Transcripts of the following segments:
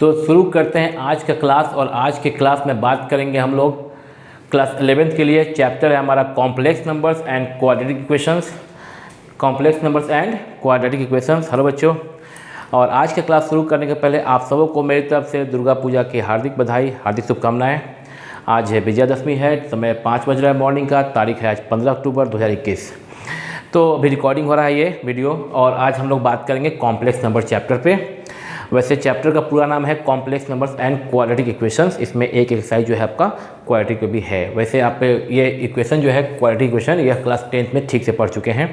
तो शुरू करते हैं आज का क्लास। और आज के क्लास में बात करेंगे हम लोग क्लास 11th के लिए। चैप्टर है हमारा complex numbers and quadratic equations. Complex numbers and quadratic equations. Hello बच्चों, और आज के क्लास शुरू करने के पहले आप सबों को मेरी तरफ से दुर्गा पूजा की हार्दिक बधाई, हार्दिक शुभकामनाएं। आज है विजयादशमी है, समय 5 बज रहा है मॉर्निंग का, तारीख है आज 15 अक्टूबर 2021। तो अभी रिकॉर्डिंग हो रहा है ये वीडियो, और आज हम लोग बात करेंगे कॉम्प्लेक्स नंबर चैप्टर पे। वैसे चैप्टर का पूरा नाम है complex numbers and quadratic equations. इसमें एक एक्सरसाइज जो है आपका क्वाड्रेटिक भी है। वैसे आप ये इक्वेशन जो है क्वाड्रेटिक इक्वेशन यह क्लास 10th में ठीक से पढ़ चुके हैं।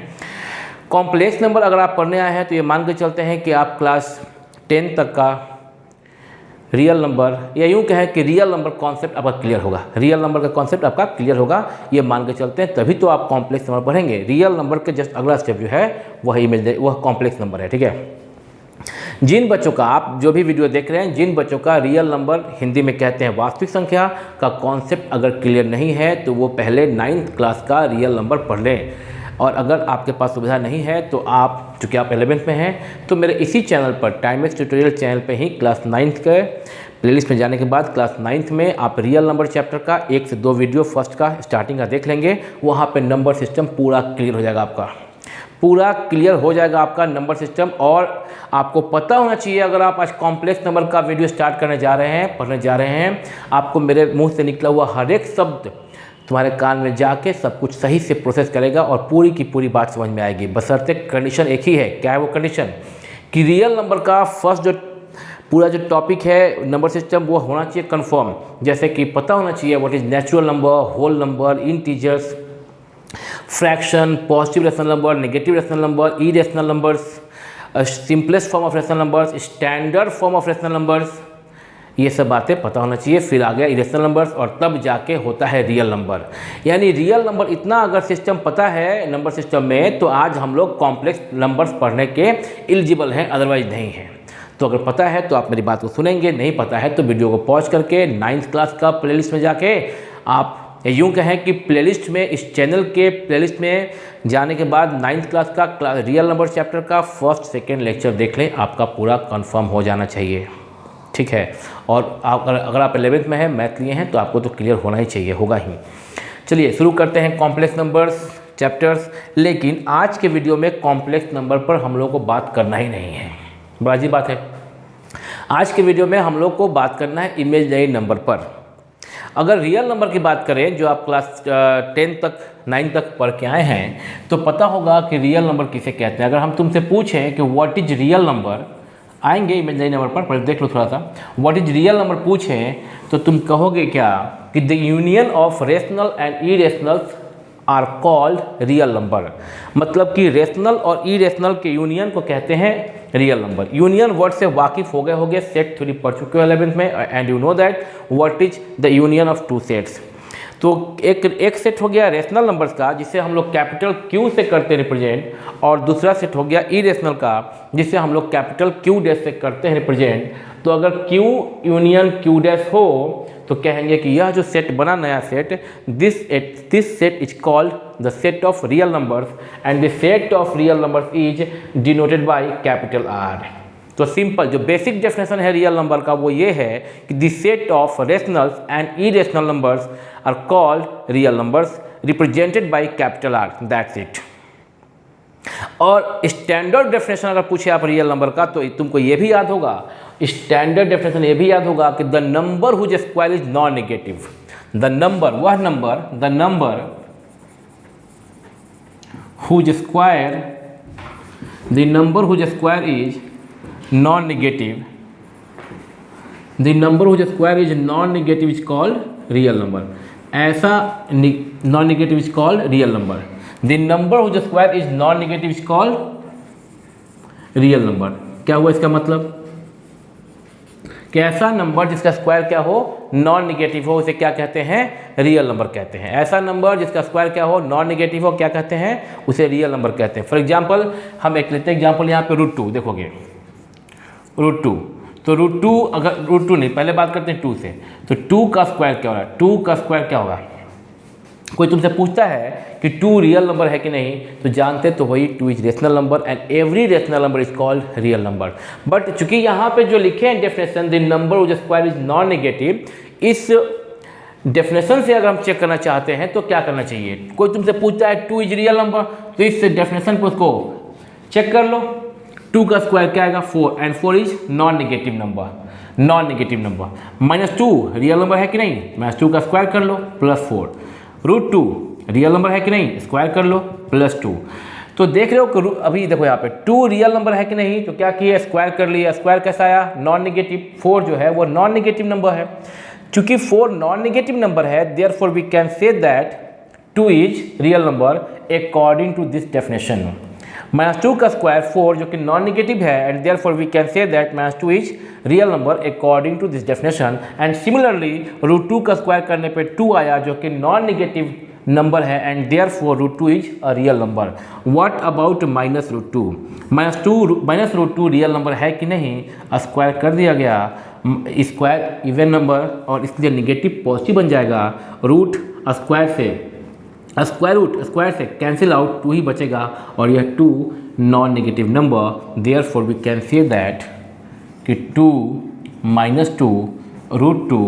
कॉम्प्लेक्स नंबर अगर आप पढ़ने आए हैं तो ये मान के चलते हैं कि आप क्लास 10 तक का रियल नंबर, या यूँ कहें कि रियल नंबर कॉन्सेप्ट आपका क्लियर होगा। रियल नंबर का कॉन्सेप्ट आपका क्लियर होगा, ये मान के चलते हैं, तभी तो आप कॉम्प्लेक्स नंबर पढ़ेंगे। रियल नंबर के जस्ट अगला स्टेप जो है वही मिल जाए, वह कॉम्प्लेक्स नंबर है। ठीक है, जिन बच्चों का, आप जो भी वीडियो देख रहे हैं, जिन बच्चों का रियल नंबर, हिंदी में कहते हैं वास्तविक संख्या, का कॉन्सेप्ट अगर क्लियर नहीं है तो वो पहले 9th क्लास का रियल नंबर पढ़ लें। और अगर आपके पास सुविधा नहीं है तो आप, चूँकि आप 11th में हैं, तो मेरे इसी चैनल पर टाइमवेस्ट ट्यूटोरियल चैनल पे ही क्लास 9th के प्लेलिस्ट में जाने के बाद क्लास 9th में आप रियल नंबर चैप्टर का 1 से 2 वीडियो फर्स्ट का स्टार्टिंग का देख लेंगे। वहाँ पे नंबर सिस्टम पूरा क्लियर हो जाएगा, आपका पूरा क्लियर हो जाएगा आपका नंबर सिस्टम। और आपको पता होना चाहिए, अगर आप आज कॉम्प्लेक्स नंबर का वीडियो स्टार्ट करने जा रहे हैं, पढ़ने जा रहे हैं, आपको मेरे मुंह से निकला हुआ हर एक शब्द तुम्हारे कान में जाके सब कुछ सही से प्रोसेस करेगा और पूरी की पूरी बात समझ में आएगी। बशर्ते कंडीशन एक ही है। क्या है वो कंडीशन? कि रियल नंबर का फर्स्ट जो पूरा जो टॉपिक है नंबर सिस्टम, वो होना चाहिए कंफर्म। जैसे कि पता होना चाहिए what is natural number, whole number, integers, fraction, positive rational number, negative rational number, irrational numbers, simplest form of rational numbers, standard form of rational numbers, ये सब बातें पता होना चाहिए। फिर आ गया इरेशनल नंबर्स, और तब जाके होता है रियल नंबर। यानी रियल नंबर इतना अगर सिस्टम पता है नंबर सिस्टम में, तो आज हम लोग कॉम्प्लेक्स नंबर्स पढ़ने के एलिजिबल हैं, अदरवाइज नहीं हैं। तो अगर पता है तो आप मेरी बात को सुनेंगे, नहीं पता है तो वीडियो को पॉज करके 9th क्लास का प्लेलिस्ट में जाके आप, यूँ कहें कि प्लेलिस्ट में, इस चैनल के प्लेलिस्ट में जाने के बाद 9th क्लास का रियल नंबर चैप्टर का फर्स्ट सेकेंड लेक्चर देख लें, आपका पूरा कंफर्म हो जाना चाहिए। ठीक है, और अगर आप 11th में हैं, मैथ लिए हैं, तो आपको तो क्लियर होना ही चाहिए, होगा ही। चलिए शुरू करते हैं कॉम्प्लेक्स नंबर्स चैप्टर्स। लेकिन आज के वीडियो में कॉम्प्लेक्स नंबर पर हम लोग को बात करना ही नहीं है, बाजी बात है। आज के वीडियो में हम लोग को बात करना है इमेजिनरी नंबर पर। अगर रियल नंबर की बात करें, जो आप क्लास 10 तक 9 तक पढ़ के आए हैं, तो पता होगा कि रियल नंबर किसे कहते हैं। अगर हम तुमसे पूछें कि व्हाट इज रियल नंबर, आएंगे इमेजिनरी नंबर पर देख लो थोड़ा सा। व्हाट इज रियल नंबर पूछें तो तुम कहोगे क्या कि the union of rational and irrationals are called real number. मतलब कि रेशनल और इरेशनल के यूनियन को कहते हैं रियल नंबर। यूनियन वर्ड से वाकिफ हो गए, सेट थ्योरी पढ़ चुके हो 11th में, and you know that what is the union of two sets. तो एक सेट हो गया रेशनल नंबर्स का, जिसे हम लोग कैपिटल Q से करते हैं रिप्रेजेंट, और दूसरा सेट हो गया इरेशनल का, जिसे हम लोग कैपिटल Q डैश से करते हैं रिप्रेजेंट। तो अगर Q यूनियन Q डैश हो तो कहेंगे कि यह जो सेट बना नया set, this set is called the set of real numbers, and the set of real numbers is denoted by capital R। तो सिंपल जो बेसिक डेफिनेशन है रियल नंबर का वो ये है कि the set of rationals and irrational numbers are called real numbers represented by capital R, that's it. और standard definition अगर पूछे आप रियल नंबर का, तो तुमको ये भी याद होगा, स्टैंडर्ड डेफिनेशन ये भी याद होगा कि the number whose square is non negative. The number, वह number, the number whose square, the number whose square is non negative, the number whose square is non negative is called real number. ऐसा non negative is called real number. The number whose square is non negative is called real number. क्या हुआ इसका मतलब? कि ऐसा number जिसका square क्या हो, नॉन नेगेटिव हो, उसे क्या कहते हैं? रियल नंबर कहते हैं। ऐसा नंबर जिसका स्क्वायर क्या हो, नॉन नेगेटिव हो, क्या कहते हैं? उसे रियल नंबर कहते हैं। फॉर एग्जाम्पल हम एक लेते हैं एग्जाम्पल यहाँ पे √2 देखोगे, √2। तो √2, अगर √2 नहीं, पहले बात करते हैं 2 से। तो 2 का स्क्वायर क्या हो रहा है? 2 का स्क्वायर क्या होगा? कोई तुमसे पूछता है कि 2 रियल नंबर है कि नहीं, तो जानते तो वही 2 is rational number and every rational number is called real number. But चूंकि यहाँ पे जो लिखे हैं definition the number which square is non negative, इस डेफिनेशन से अगर हम चेक करना चाहते हैं तो क्या करना चाहिए। कोई तुमसे पूछता है 2 इज रियल नंबर, तो इस डेफिनेशन पर उसको चेक कर लो। 2 का स्क्वायर क्या आएगा 4 and 4 is non negative number, non negative number. -2 real number है कि नहीं, -2 का स्क्वायर कर लो +4। √2 रियल नंबर है कि नहीं, स्क्वायर कर लो +2। तो देख रहे हो कि अभी देखो यहाँ पे 2 रियल नंबर है कि नहीं, तो क्या किया स्क्वायर कर लिया। स्क्वायर कैसा आया नॉन नेगेटिव, 4 जो है वो नॉन नेगेटिव नंबर है। चूंकि 4 नॉन नेगेटिव नंबर है, therefore we can say that 2 is real number according to this definition. -2 का स्क्वायर 4 जो कि नॉन नेगेटिव है and therefore we can say that -2 is real number according to this definition. And similarly √2 का square करने पे 2 आया जो कि नॉन नेगेटिव नंबर है and therefore √2 is a real number. What about -√2, -√2 real number है कि नहीं, स्क्वायर कर दिया गया। स्क्वायर इवन नंबर और इसलिए नेगेटिव पॉजिटिव बन जाएगा। रूट स्क्वायर से स्क्वायर से कैंसिल आउट 2 ही बचेगा और यह 2 non negative number. Therefore we can say that कि 2 -2 √2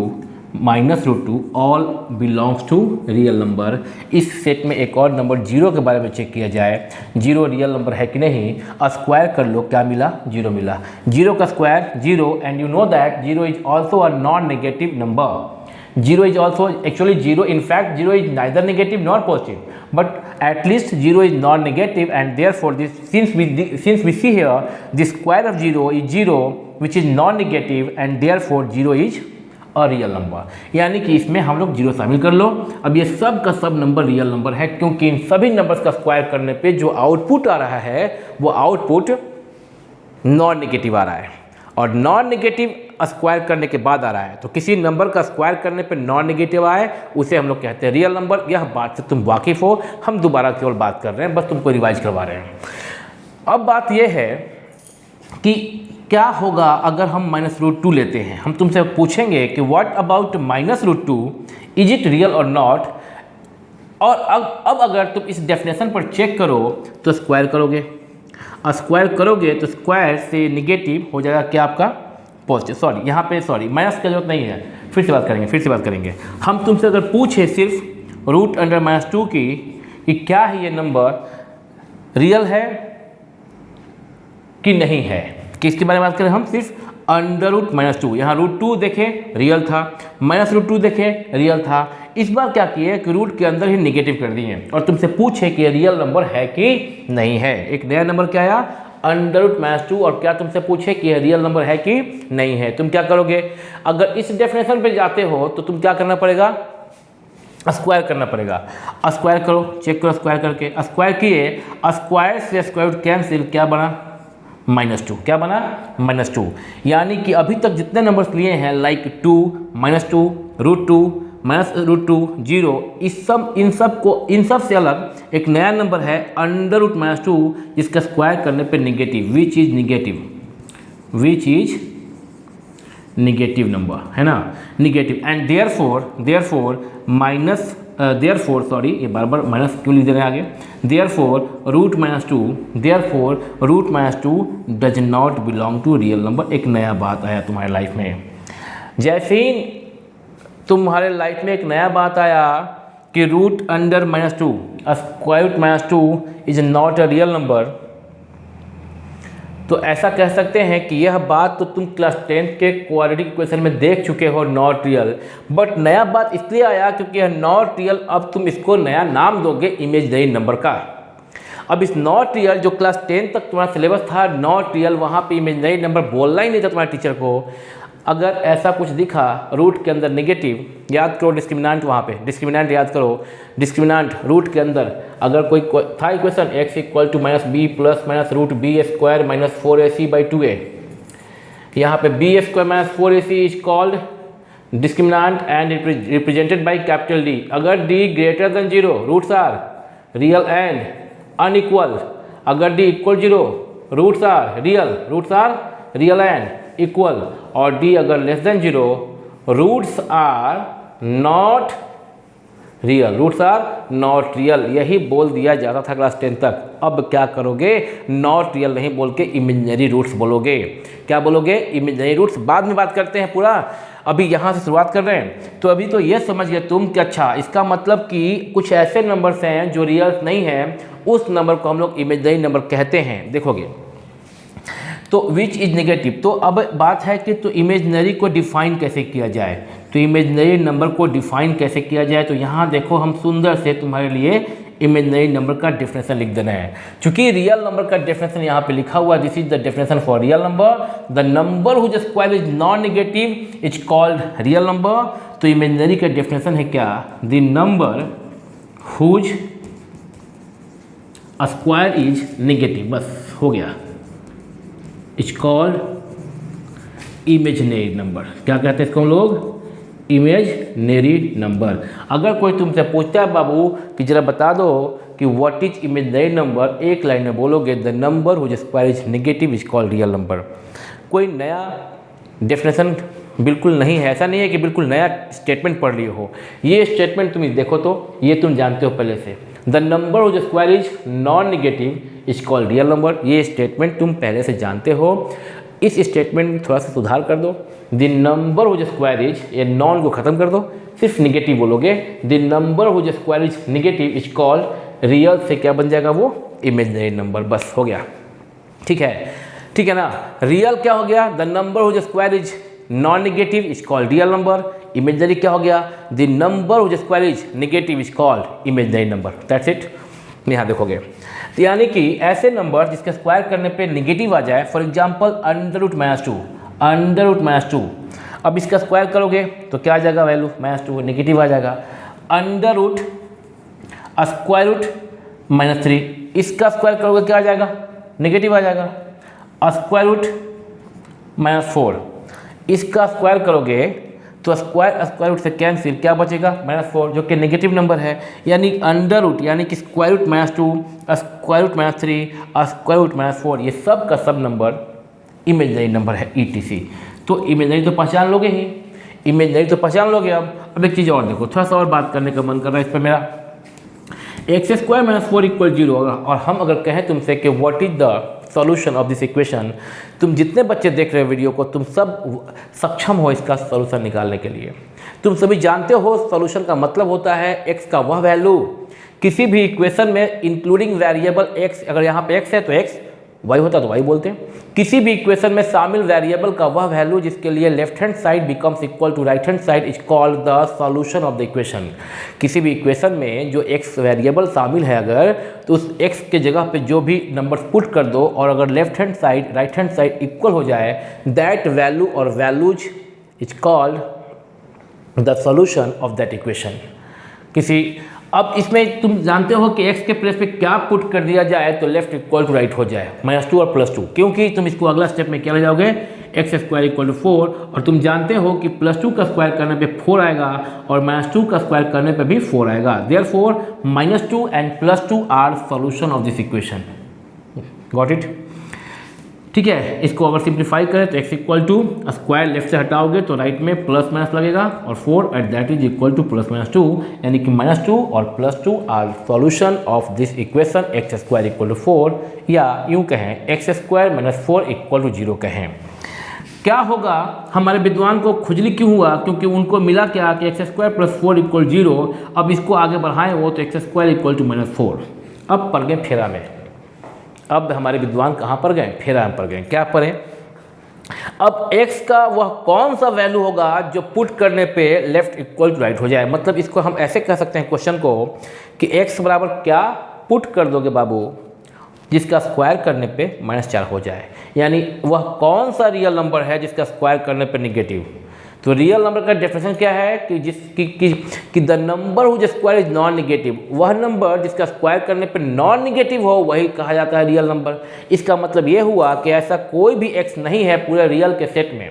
-√2 all belongs to real number. इस सेट में एक और नंबर 0 के बारे में चेक किया जाए, 0 रियल नंबर है कि नहीं। स्क्वायर कर लो, क्या मिला 0 मिला। 0 का square 0 and you know that 0 is also a non negative number. 0 is also actually 0, in fact 0 is neither negative nor positive, but at least 0 is non-negative and therefore this since we see here the square of 0 is 0 which is non-negative and therefore 0 is a real number। यानी कि इसमें हम लोग 0 शामिल कर लो। अब ये सब का सब नंबर रियल नंबर है क्योंकि इन सभी नंबर्स का स्क्वायर करने पे जो आउटपुट आ रहा है वो आउटपुट नॉन नेगेटिव आ रहा है और नॉन नेगेटिव स्क्वायर करने के बाद आ रहा है। तो किसी नंबर का स्क्वायर करने पे नॉन नेगेटिव आए उसे हम लोग कहते हैं रियल नंबर। यह बात से तुम वाकिफ हो, हम दोबारा केवल बात कर रहे हैं, बस तुमको रिवाइज करवा रहे हैं। अब बात यह है कि क्या होगा अगर हम -√2 लेते हैं। हम तुमसे पूछेंगे कि what about -√2, is it real और नॉट। और अब अगर तुम इस डेफिनेशन पर चेक करो तो स्क्वायर करोगे, स्क्वायर करोगे तो स्क्वायर से नेगेटिव हो जाएगा क्या आपका पॉजिटिव। सॉरी यहाँ पे सॉरी माइनस की जरूरत नहीं है, फिर से बात करेंगे। हम तुमसे अगर पूछे सिर्फ √2 की कि क्या है ये नंबर रियल है कि नहीं है, किसके बारे में बात करें हम, सिर्फ √2। यहाँ √2 देखें रियल था, -√2 देखें रियल था। इस बार क्या किए कि रूट के अंदर ही नेगेटिव कर दिए और तुमसे पूछे कि रियल नंबर है कि नहीं है। एक नया नंबर क्या आया √2 और क्या तुमसे पूछे कि रियल नंबर है कि नहीं है। तुम क्या करोगे, अगर इस डेफिनेशन पे जाते हो तो तुम क्या करना पड़ेगा, स्क्वायर करना पड़ेगा। स्क्वायर करो, चेक करो स्क्वायर करके। स्क्वायर किए, स्क्वायर से स्क्वायर रूट कैंसिल, क्या बना -2। क्या बना -2। यानी कि अभी तक जितने नंबर्स लिए हैं लाइक 2 -2 √2 -√2 0, इन सब से अलग एक नया नंबर है √2 जिसका स्क्वायर करने पे negative, which is negative number है ना, नेगेटिव। एंड देयरफॉर सॉरी ये बार माइनस क्यों लिख दे रहे हैं आगे। Therefore √2 does not belong to real number. एक नया बात आया तुम्हारे लाइफ में। जैसे ही तुम्हारे लाइफ में एक नया बात आया कि √2 square root -2 is not a real number, तो ऐसा कह सकते हैं कि यह बात तो तुम क्लास 10 के क्वाड्रेटिक इक्वेशन में देख चुके हो, नॉट रियल। बट नया बात इसलिए आया क्योंकि यह नॉट रियल, अब तुम इसको नया नाम दोगे इमेजिनरी नंबर का। अब इस नॉट रियल जो क्लास 10 तक तुम्हारा सिलेबस था नॉट रियल, वहाँ पे इमेजिनरी नंबर बोलना ही नहीं था तुम्हारे टीचर को। अगर ऐसा कुछ दिखा रूट के अंदर नेगेटिव, याद करो डिस्क्रिमिनेंट, वहाँ पे डिस्क्रिमिनेंट याद करो। डिस्क्रिमिनेंट रूट के अंदर अगर कोई था equation x = -b + -√b² - 4ac/2a, यहाँ पे b² - 4ac is called discriminant and represented by capital D। अगर d greater than 0 roots are real and unequal. अगर d = 0 roots are real and equal. और d अगर less than 0 roots are not real, roots are not real, यही बोल दिया जाता था class 10 तक। अब क्या करोगे, नॉट रियल नहीं बोल के इमेजिनरी रूट्स बोलोगे। क्या बोलोगे, इमेजिनरी रूट्स। बाद में बात करते हैं पूरा, अभी यहाँ से शुरुआत कर रहे हैं। तो अभी तो ये समझ गए तुम कि अच्छा इसका मतलब कि कुछ ऐसे नंबर्स हैं जो रियल नहीं हैं, उस नंबर को हम लोग इमेजिनरी नंबर कहते हैं। देखोगे तो विच इज नेगेटिव। तो अब बात है कि तो इमेजिनरी को डिफाइन कैसे किया जाए, तो इमेजिनरी नंबर को डिफाइन कैसे किया जाए। तो यहाँ देखो हम सुंदर से तुम्हारे लिए इमेजिनरी नंबर का डेफिनेशन लिख देना है। चूंकि रियल नंबर का डेफिनेशन यहाँ पे लिखा हुआ, this is the definition for real number, the number whose square is non negative is called real number. तो इमेजिनरी का डेफिनेशन है क्या, the number whose square is negative, बस हो गया, इज कॉल्ड इमेजिनरी नंबर। क्या कहते हैं इसको हम लोग, इमेजिनरी नंबर। अगर कोई तुमसे पूछता है बाबू कि जरा बता दो कि व्हाट इज इमेजिनरी नंबर, एक लाइन में बोलोगे the number whose square is negative is called real number. कोई नया डेफिनेशन बिल्कुल नहीं है, ऐसा नहीं है कि बिल्कुल नया स्टेटमेंट पढ़ लिए हो। ये स्टेटमेंट तुम देखो तो ये तुम जानते हो पहले से, the number whose square is non negative is called real number. ये स्टेटमेंट तुम पहले से जानते हो। इस स्टेटमेंट में थोड़ा सा सुधार कर दो, the number whose square is, ये नॉन को खत्म कर दो, सिर्फ निगेटिव बोलोगे, the number whose square is negative is called real, से क्या बन जाएगा वो, इमेजिनरी नंबर। बस हो गया, ठीक है ना। रियल क्या हो गया, the number whose square is non negative is called real number. Imaginary क्या हो गया, the number whose square is negative is called imaginary number. That's it. यहाँ देखोगे तो यानी कि ऐसे नंबर जिसके स्क्वायर करने पे नेगेटिव आ जाए, फॉर एग्जांपल √-2, √-2। अब इसका स्क्वायर करोगे तो क्या आ जाएगा, वैल्यू -2 नेगेटिव आ जाएगा। √√3, इसका स्क्वायर करोगे क्या आ जाएगा, नेगेटिव आ जाएगा। √-4, इसका स्क्वायर करोगे तो स्क्वायर रूट से कैंसिल, क्या बचेगा, -4, जो कि नेगेटिव नंबर है। यानी अंडर रूट यानी कि square root -2, square root -3, square root -4, ये सब का सब नंबर इमेजिनरी नंबर है, ETC। तो इमेजिनरी तो पहचान लोगे ही, इमेजिनरी तो पहचान लोगे। अब एक चीज़ और देखो, थोड़ा सा और बात करने का मन कर रहा है इस पर मेरा। x² - 4 = 0 होगा, और हम अगर कहें तुमसे कि what is the solution of this equation, तुम जितने बच्चे देख रहे हो वीडियो को, तुम सब सक्षम हो इसका सॉल्यूशन निकालने के लिए। तुम सभी जानते हो सॉल्यूशन का मतलब होता है x का वह वैल्यू किसी भी इक्वेशन में इंक्लूडिंग वेरिएबल x, अगर यहाँ पे x है तो x, y होता तो y बोलते हैं। किसी भी इक्वेशन में शामिल वेरिएबल का वह वैल्यू जिसके लिए left hand side becomes equal to right hand side is called the solution of the equation. किसी भी इक्वेशन में जो x वेरिएबल शामिल है अगर, तो उस x के जगह पे जो भी नंबर्स पुट कर दो, और अगर left hand side right hand side equal हो जाए, दैट वैल्यू और values is called the solution of that equation. अब इसमें तुम जानते हो कि x के प्लेस पे क्या पुट कर दिया जाए तो लेफ्ट इक्वल टू राइट हो जाए, -2 और +2, क्योंकि तुम इसको अगला स्टेप में क्या ले जाओगे, x² = 4, और तुम जानते हो कि +2 का स्क्वायर करने पे 4 आएगा और -2 का स्क्वायर करने पे भी 4 आएगा। Therefore -2 and +2 are solution of this equation. Got it, ठीक है। इसको अगर सिंप्लीफाई करें तो x = स्क्वायर लेफ्ट से हटाओगे तो राइट में प्लस माइनस लगेगा, और 4 at that is equal to +-2, यानी कि -2 और +2 are solution of this equation x² = 4, या यूं कहें x² - 4 = 0 कहें। क्या होगा, हमारे विद्वान को खुजली क्यों हुआ, क्योंकि उनको मिला क्या कि x² + 4 = 0। अब इसको आगे बढ़ाएं वो तो x² = -4। अब पड़ गए फेरा में। अब हमारे विद्वान कहाँ पर गए, फेरा पर गए। क्या पढ़े, अब x का वह कौन सा वैल्यू होगा जो पुट करने पे लेफ्ट इक्वल टू राइट हो जाए। मतलब इसको हम ऐसे कह सकते हैं क्वेश्चन को कि x बराबर क्या पुट कर दोगे बाबू जिसका स्क्वायर करने पे -4 हो जाए, यानी वह कौन सा रियल नंबर है जिसका स्क्वायर करने पे नेगेटिव। तो रियल नंबर का डेफिनेशन क्या है कि the number whose square is non negative, वह नंबर जिसका स्क्वायर करने पे नॉन नेगेटिव हो वही कहा जाता है रियल नंबर। इसका मतलब ये हुआ कि ऐसा कोई भी x नहीं है पूरे रियल के सेट में,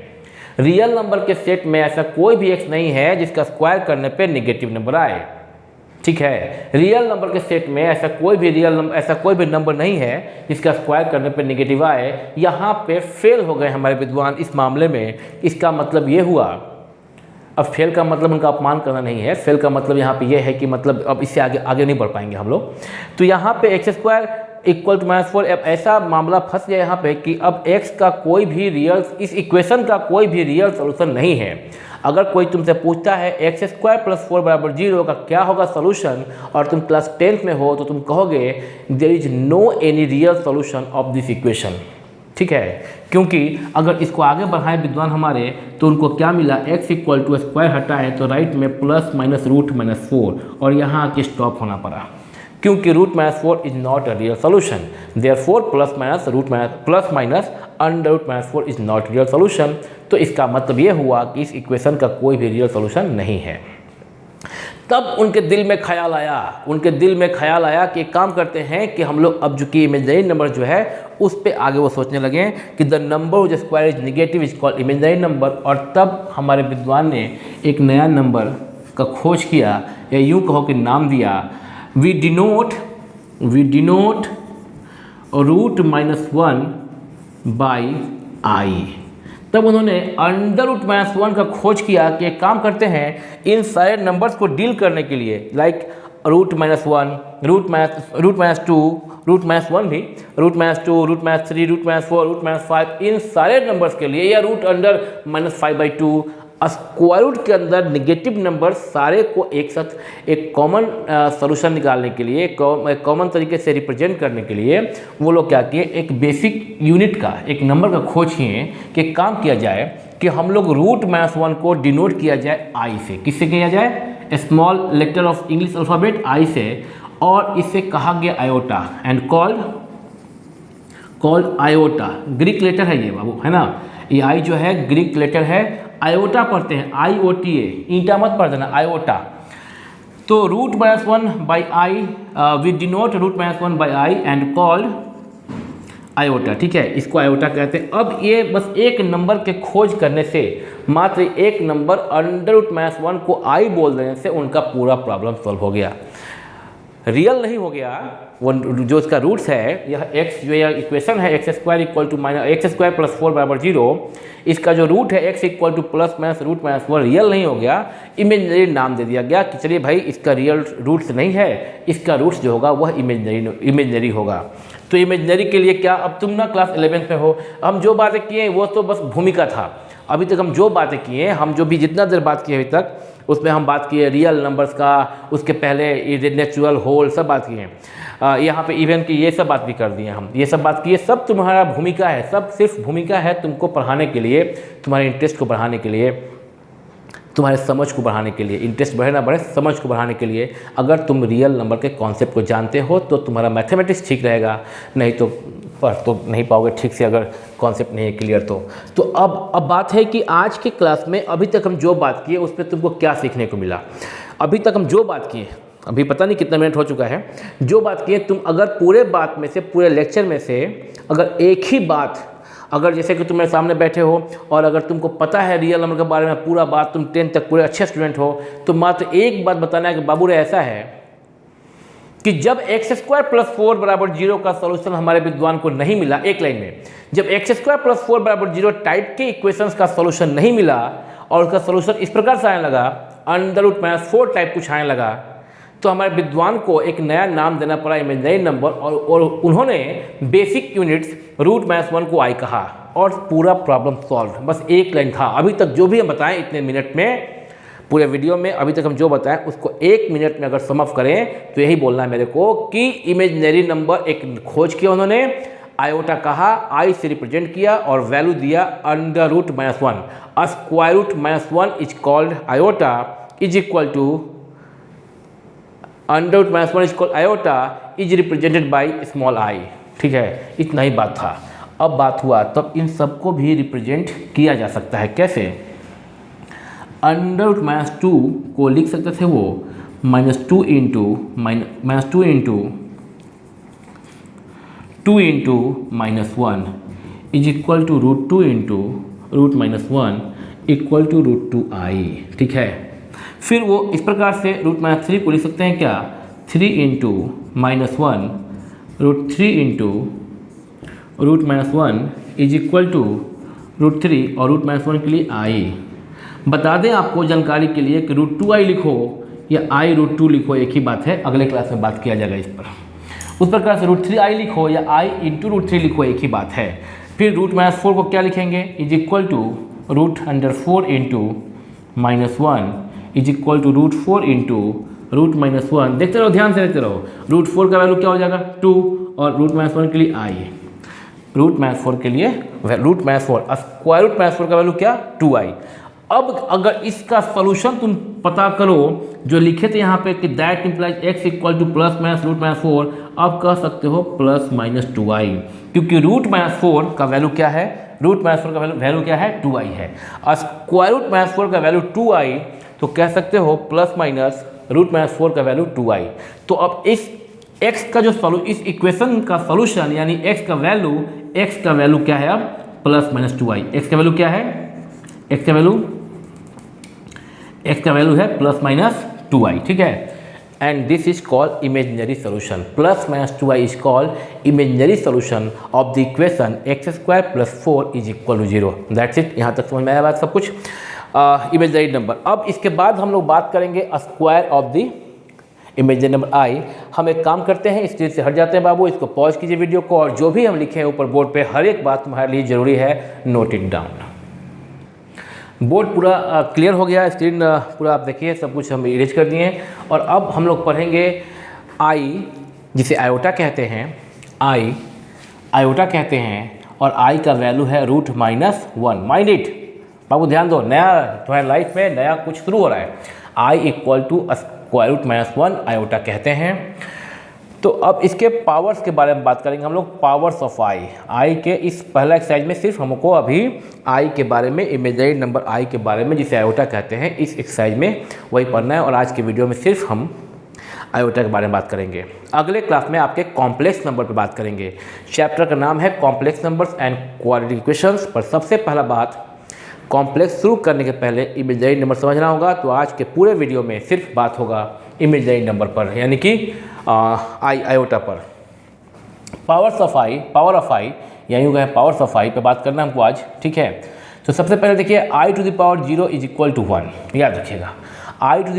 रियल नंबर के सेट में ऐसा कोई भी x नहीं है जिसका स्क्वायर करने पे नेगेटिव नंबर आए। ठीक है, रियल नंबर के सेट में ऐसा कोई भी नंबर नहीं है जिसका स्क्वायर करने पे नेगेटिव आए। यहाँ पे फेल हो गए हमारे विद्वान इस मामले में। इसका मतलब ये हुआ अब फेल का मतलब उनका अपमान करना नहीं है, फेल का मतलब यहाँ पे ये है कि मतलब अब इससे आगे नहीं बढ़ पाएंगे हम लोग। तो यहाँ पे एक्स स्क्वायर इक्वल टू -4, अब ऐसा मामला फंस गया यहाँ पे कि अब x का कोई भी रियल, इस इक्वेशन का कोई भी रियल सोल्यूशन नहीं है। अगर कोई तुमसे पूछता है x स्क्वायर प्लस 4 बराबर 0 का क्या होगा सोल्यूशन, और तुम क्लास 10th में हो, तो तुम कहोगे there is no any real solution of this equation. ठीक है, क्योंकि अगर इसको आगे बढ़ाएं विद्वान हमारे, तो उनको क्या मिला, x इक्वल टू स्क्वायर हटाए तो राइट में प्लस माइनस रूट माइनस 4, और यहाँ आके स्टॉप होना पड़ा, क्योंकि root minus 4 is not a real solution. Therefore plus minus under root minus 4 is not real solution. तो इसका मतलब ये हुआ कि इस इक्वेशन का कोई भी रियल सोल्यूशन नहीं है। तब उनके दिल में ख्याल आया कि एक काम करते हैं कि हम लोग अब जो कि इमेजिनरी नंबर जो है उस पे आगे वो सोचने लगे कि the number which square is negative is called imaginary number. और तब हमारे विद्वान ने एक नया नंबर का खोज किया, या यूँ कहो कि नाम दिया, we denote root minus 1 by i. तब उन्होंने अंडर रूट माइनस 1 का खोज किया कि एक काम करते हैं, इन सारे नंबर्स को डील करने के लिए, like root minus 1, root minus 2, root minus 1 भी, root minus 2, root minus 3, root minus 4, root minus 5, इन सारे नंबर्स के लिए, या रूट अंडर -5/2, स्क्वायर रूट के अंदर नेगेटिव नंबर सारे को एक साथ एक कॉमन सॉल्यूशन निकालने के लिए, कॉमन तरीके से रिप्रेजेंट करने के लिए वो लोग क्या किए, एक बेसिक यूनिट का, एक नंबर का खोज किए कि काम किया जाए कि हम लोग रूट माइनस 1 को डिनोट किया जाए आई से। किससे किया जाए, small letter of English alphabet I से, और इसे कहा गया iota and called iota. Greek letter है ये बाबू, है ना, ये आई जो है ग्रीक लेटर है, आयोटा पढ़ते हैं, IOTA, ईंटा मत पढ़ देना, आयोटा। तो root minus 1 by i, we denote root minus 1 by i and called iota. ठीक है, इसको आयोटा कहते हैं। अब ये बस एक नंबर के खोज करने से, मात्र एक नंबर अंडर रूट माइनस 1 को आई बोल देने से उनका पूरा प्रॉब्लम सॉल्व हो गया। रियल नहीं हो गया, वो जो इसका रूट्स है, यह x जो यह इक्वेशन है x square equal to x square plus 4 बराबर 0, इसका जो रूट है x equal to plus minus root minus 1 real नहीं हो गया, इमेजिनरी नाम दे दिया गया कि चलिए भाई इसका रियल रूट्स नहीं है, इसका रूट्स जो होगा वह इमेजिनरी होगा। तो इमेजिनरी के लिए क्या, अब तुम ना क्लास 11th में हो, हम जो बातें किए वो तो बस भूमिका था। अभी तक हम जो बातें किए, हम जो भी जितना देर बात किए अभी तक, उसमें हम बात किए रियल नंबर्स का, उसके पहले नेचुरल होल सब बात किए, यहाँ पे इवन की ये सब बात भी कर दिए हम, ये सब बात किए, सब तुम्हारा भूमिका है, सब सिर्फ भूमिका है तुमको पढ़ाने के लिए, तुम्हारे इंटरेस्ट को बढ़ाने के लिए, तुम्हारे समझ को बढ़ाने के लिए, इंटरेस्ट बढ़े ना बढ़े, समझ को बढ़ाने के लिए। अगर तुम रियल नंबर के कॉन्सेप्ट को जानते हो तो तुम्हारा मैथमेटिक्स ठीक रहेगा, नहीं तो पढ़ तो नहीं पाओगे ठीक से, अगर कॉन्सेप्ट नहीं है क्लियर तो अब बात है कि आज के क्लास में अभी तक हम जो बात किए उस पर तुमको क्या सीखने को मिला। अभी तक हम जो बात किए, अभी पता नहीं कितना मिनट हो चुका है, जो बात किए तुम अगर पूरे बात में से, पूरे लेक्चर में से अगर एक ही बात, अगर जैसे कि तुम मेरे सामने बैठे हो और अगर तुमको पता है रियल नंबर के बारे में पूरा बात, तुम 10th तक पूरे अच्छे स्टूडेंट हो, तो मात्र एक बात बताना है कि बाबू रे ऐसा है कि जब एक्स स्क्वायर प्लस 4 बराबर 0 का सॉल्यूशन हमारे विद्वान को नहीं मिला, एक लाइन में, जब एक्स स्क्वायर प्लस 4 बराबर 0 टाइप के इक्वेशंस का सॉल्यूशन नहीं मिला और उसका सॉल्यूशन इस प्रकार से आने लगा, अंडर रूट माइनस 4 टाइप कुछ आने लगा, तो हमारे विद्वान को एक नया नाम देना पड़ा इमेजिनरी नंबर, और उन्होंने बेसिक यूनिट्स रूट माइनस 1 को आई कहा और पूरा प्रॉब्लम सॉल्व। बस एक लाइन था। अभी तक जो भी हम बताएं इतने मिनट में, पूरे वीडियो में अभी तक हम जो बताएं उसको 1 मिनट में अगर सम अप करें तो यही बोलना है मेरे को कि इमेजिनरी नंबर एक खोज किया उन्होंने, आयोटा कहा, आई से रिप्रेजेंट किया और वैल्यू दिया under root minus 1। Square root minus 1 is called iota is equal to under root minus 1 is called iota is represented by small i. ठीक है, इतना ही बात था। अब बात हुआ तब इन सबको भी रिप्रेजेंट किया जा सकता है। कैसे? अंडर रूट माइनस 2 को लिख सकते थे वो -2 into -1 is equal to √2 into root minus 1 equal to √2i। ठीक है, फिर वो इस प्रकार से रूट माइनस 3 को लिख सकते हैं क्या, 3 into -1 √3 into root minus 1 is equal to √3 और रूट माइनस 1 के लिए i। बता दें आपको जानकारी के लिए कि √2i लिखो या i√2 लिखो एक ही बात है, अगले क्लास में बात किया जाएगा इस पर। उस प्रकार से √3i लिखो या i × √3 लिखो एक ही बात है। फिर √-4 को क्या लिखेंगे, is equal to √4 × -1 is equal to √4 × √-1। देखते रहो, ध्यान से देखते रहो। √4 का वैल्यू क्या हो जाएगा 2 और √-1 के लिए i, √-4 के लिए √-4 स्क्वायर √-4 का वैल्यू क्या 2i। अब अगर इसका सॉल्यूशन तुम पता करो जो लिखे थे यहाँ पे कि that implies x equal to ±√-4, अब कह सकते हो ±2i, क्योंकि √-4 का वैल्यू क्या है, √-4 का वैल्यू क्या है 2i है। और स्क्वायर √-4 का वैल्यू 2i, तो कह सकते हो ±√-4 का वैल्यू 2i। तो अब इस x का जो इस इक्वेशन का सॉल्यूशन यानी x का वैल्यू क्या है अब ±2i। x का वैल्यू क्या है, x का वैल्यू है ±2i, ठीक है। And this is called imaginary solution. ±2i is called imaginary solution of the equation x² + 4 = 0। That's it. यहाँ तक समझ में आया बात सब कुछ, इमेजिनरी नंबर। अब इसके बाद हम लोग बात करेंगे square of the imaginary number i। हम एक काम करते हैं, इस चीज़ से हट जाते हैं बाबू, इसको पॉज कीजिए वीडियो को, और जो भी हम लिखे हैं ऊपर बोर्ड पे हर एक बात तुम्हारे लिए ज़रूरी है, नोट इट डाउन। बोर्ड पूरा क्लियर हो गया, स्क्रीन पूरा आप देखिए, सब कुछ हम इरेज कर दिए। और अब हम लोग पढ़ेंगे i, जिसे आयोटा कहते हैं, आयोटा कहते हैं, और i का वैल्यू है √-1। माइंड इट बाबू, ध्यान दो, नया तुम्हारी लाइफ में नया कुछ शुरू हो रहा है। i equal to square √-1 iota कहते हैं। तो अब इसके पावर्स के बारे में बात करेंगे हम लोग, पावर्स ऑफ i के इस पहला एक्सरसाइज में सिर्फ हमको अभी i के बारे में, इमेजिनरी नंबर i के बारे में जिसे आयोटा कहते हैं, इस एक्सरसाइज में वही पढ़ना है। और आज के वीडियो में सिर्फ हम आयोटा के बारे में बात करेंगे। अगले क्लास में आपके कॉम्प्लेक्स नंबर पर बात करेंगे। चैप्टर का नाम है complex numbers and quadratic equations. पर सबसे पहला बात, कॉम्प्लेक्स शुरू करने के पहले इमेजिनरी नंबर समझना होगा। तो आज के पूरे वीडियो में सिर्फ बात होगा इमेजिनरी नंबर पर, यानी कि आयोटा पर। पावर ऑफ i या यूँ कहें पावर्स ऑफ i पे बात करना हमको आज, ठीक है। तो सबसे पहले देखिए i⁻0 = 1, याद रखिएगा i⁻0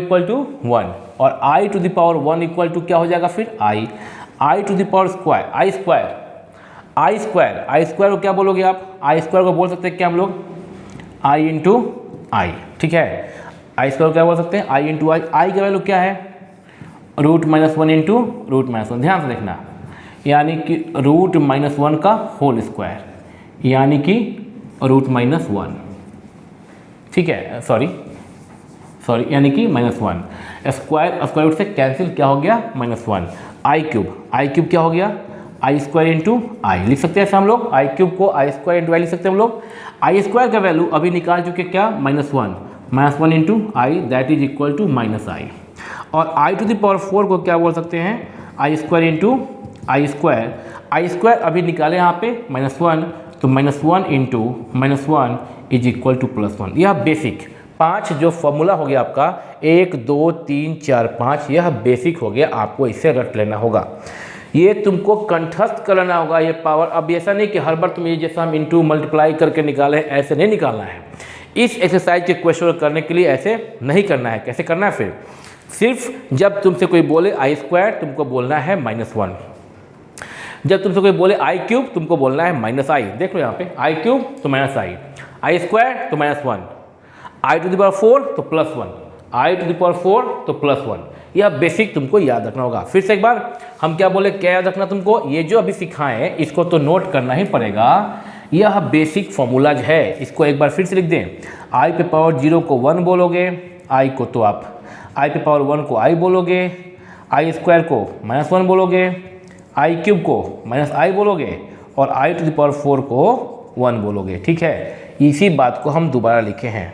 = 1, और i⁻1 क्या हो जाएगा फिर i² को क्या बोलोगे आप, i² को बोल सकते हैं क्या हम लोग i × i, ठीक है। i² को क्या बोल सकते हैं i × i। i का वैल्यू क्या है √-1 × √-1, ध्यान से देखना, यानी कि √-1 का होल स्क्वायर, यानी कि √-1, ठीक है, सॉरी यानी कि -1। स्क्वायर रूट से कैंसिल क्या हो गया -1। i³ क्या हो गया i² × i, लिख सकते हैं ऐसा हम लोग, i³ को i² × i लिख सकते हैं हम लोग। i² का वैल्यू अभी निकाल चुके क्या -1 × i, that is equal to -i। और i⁴ को क्या बोल सकते हैं i² × i²। अभी निकाले यहाँ पे -1, तो -1 × -1 इज इक्वल टू +1। यह बेसिक 5 जो फॉर्मूला हो गया आपका 1 2 3 4 5, यह बेसिक हो गया, आपको इसे रट लेना होगा, ये तुमको कंठस्थ कर लेना होगा ये पावर। अब ऐसा नहीं कि हर बार तुम ये जैसा हम इंटू मल्टीप्लाई करके निकाले, ऐसे नहीं निकालना है। इस एक्सरसाइज के क्वेश्चन करने के लिए ऐसे नहीं करना है। कैसे करना है फिर, सिर्फ जब तुमसे कोई बोले i² तुमको बोलना है -1, जब तुमसे कोई बोले i³ तुमको बोलना है -i। देख लो यहाँ पे i³ तो -i, i² तो -1, i⁴ तो +1, i⁴ तो +1। यह बेसिक तुमको याद रखना होगा। फिर से एक बार हम क्या बोले, क्या याद रखना तुमको, ये जो अभी सिखाएं इसको तो नोट करना ही पड़ेगा। यह बेसिक फॉर्मूलाज है, इसको एक बार फिर से लिख दें। i⁻0 को 1 बोलोगे, i को तो आप i⁻1 को i बोलोगे, i² को -1 बोलोगे, i³ को -i बोलोगे, और i⁴ को 1 बोलोगे, ठीक है। इसी बात को हम दोबारा लिखे हैं,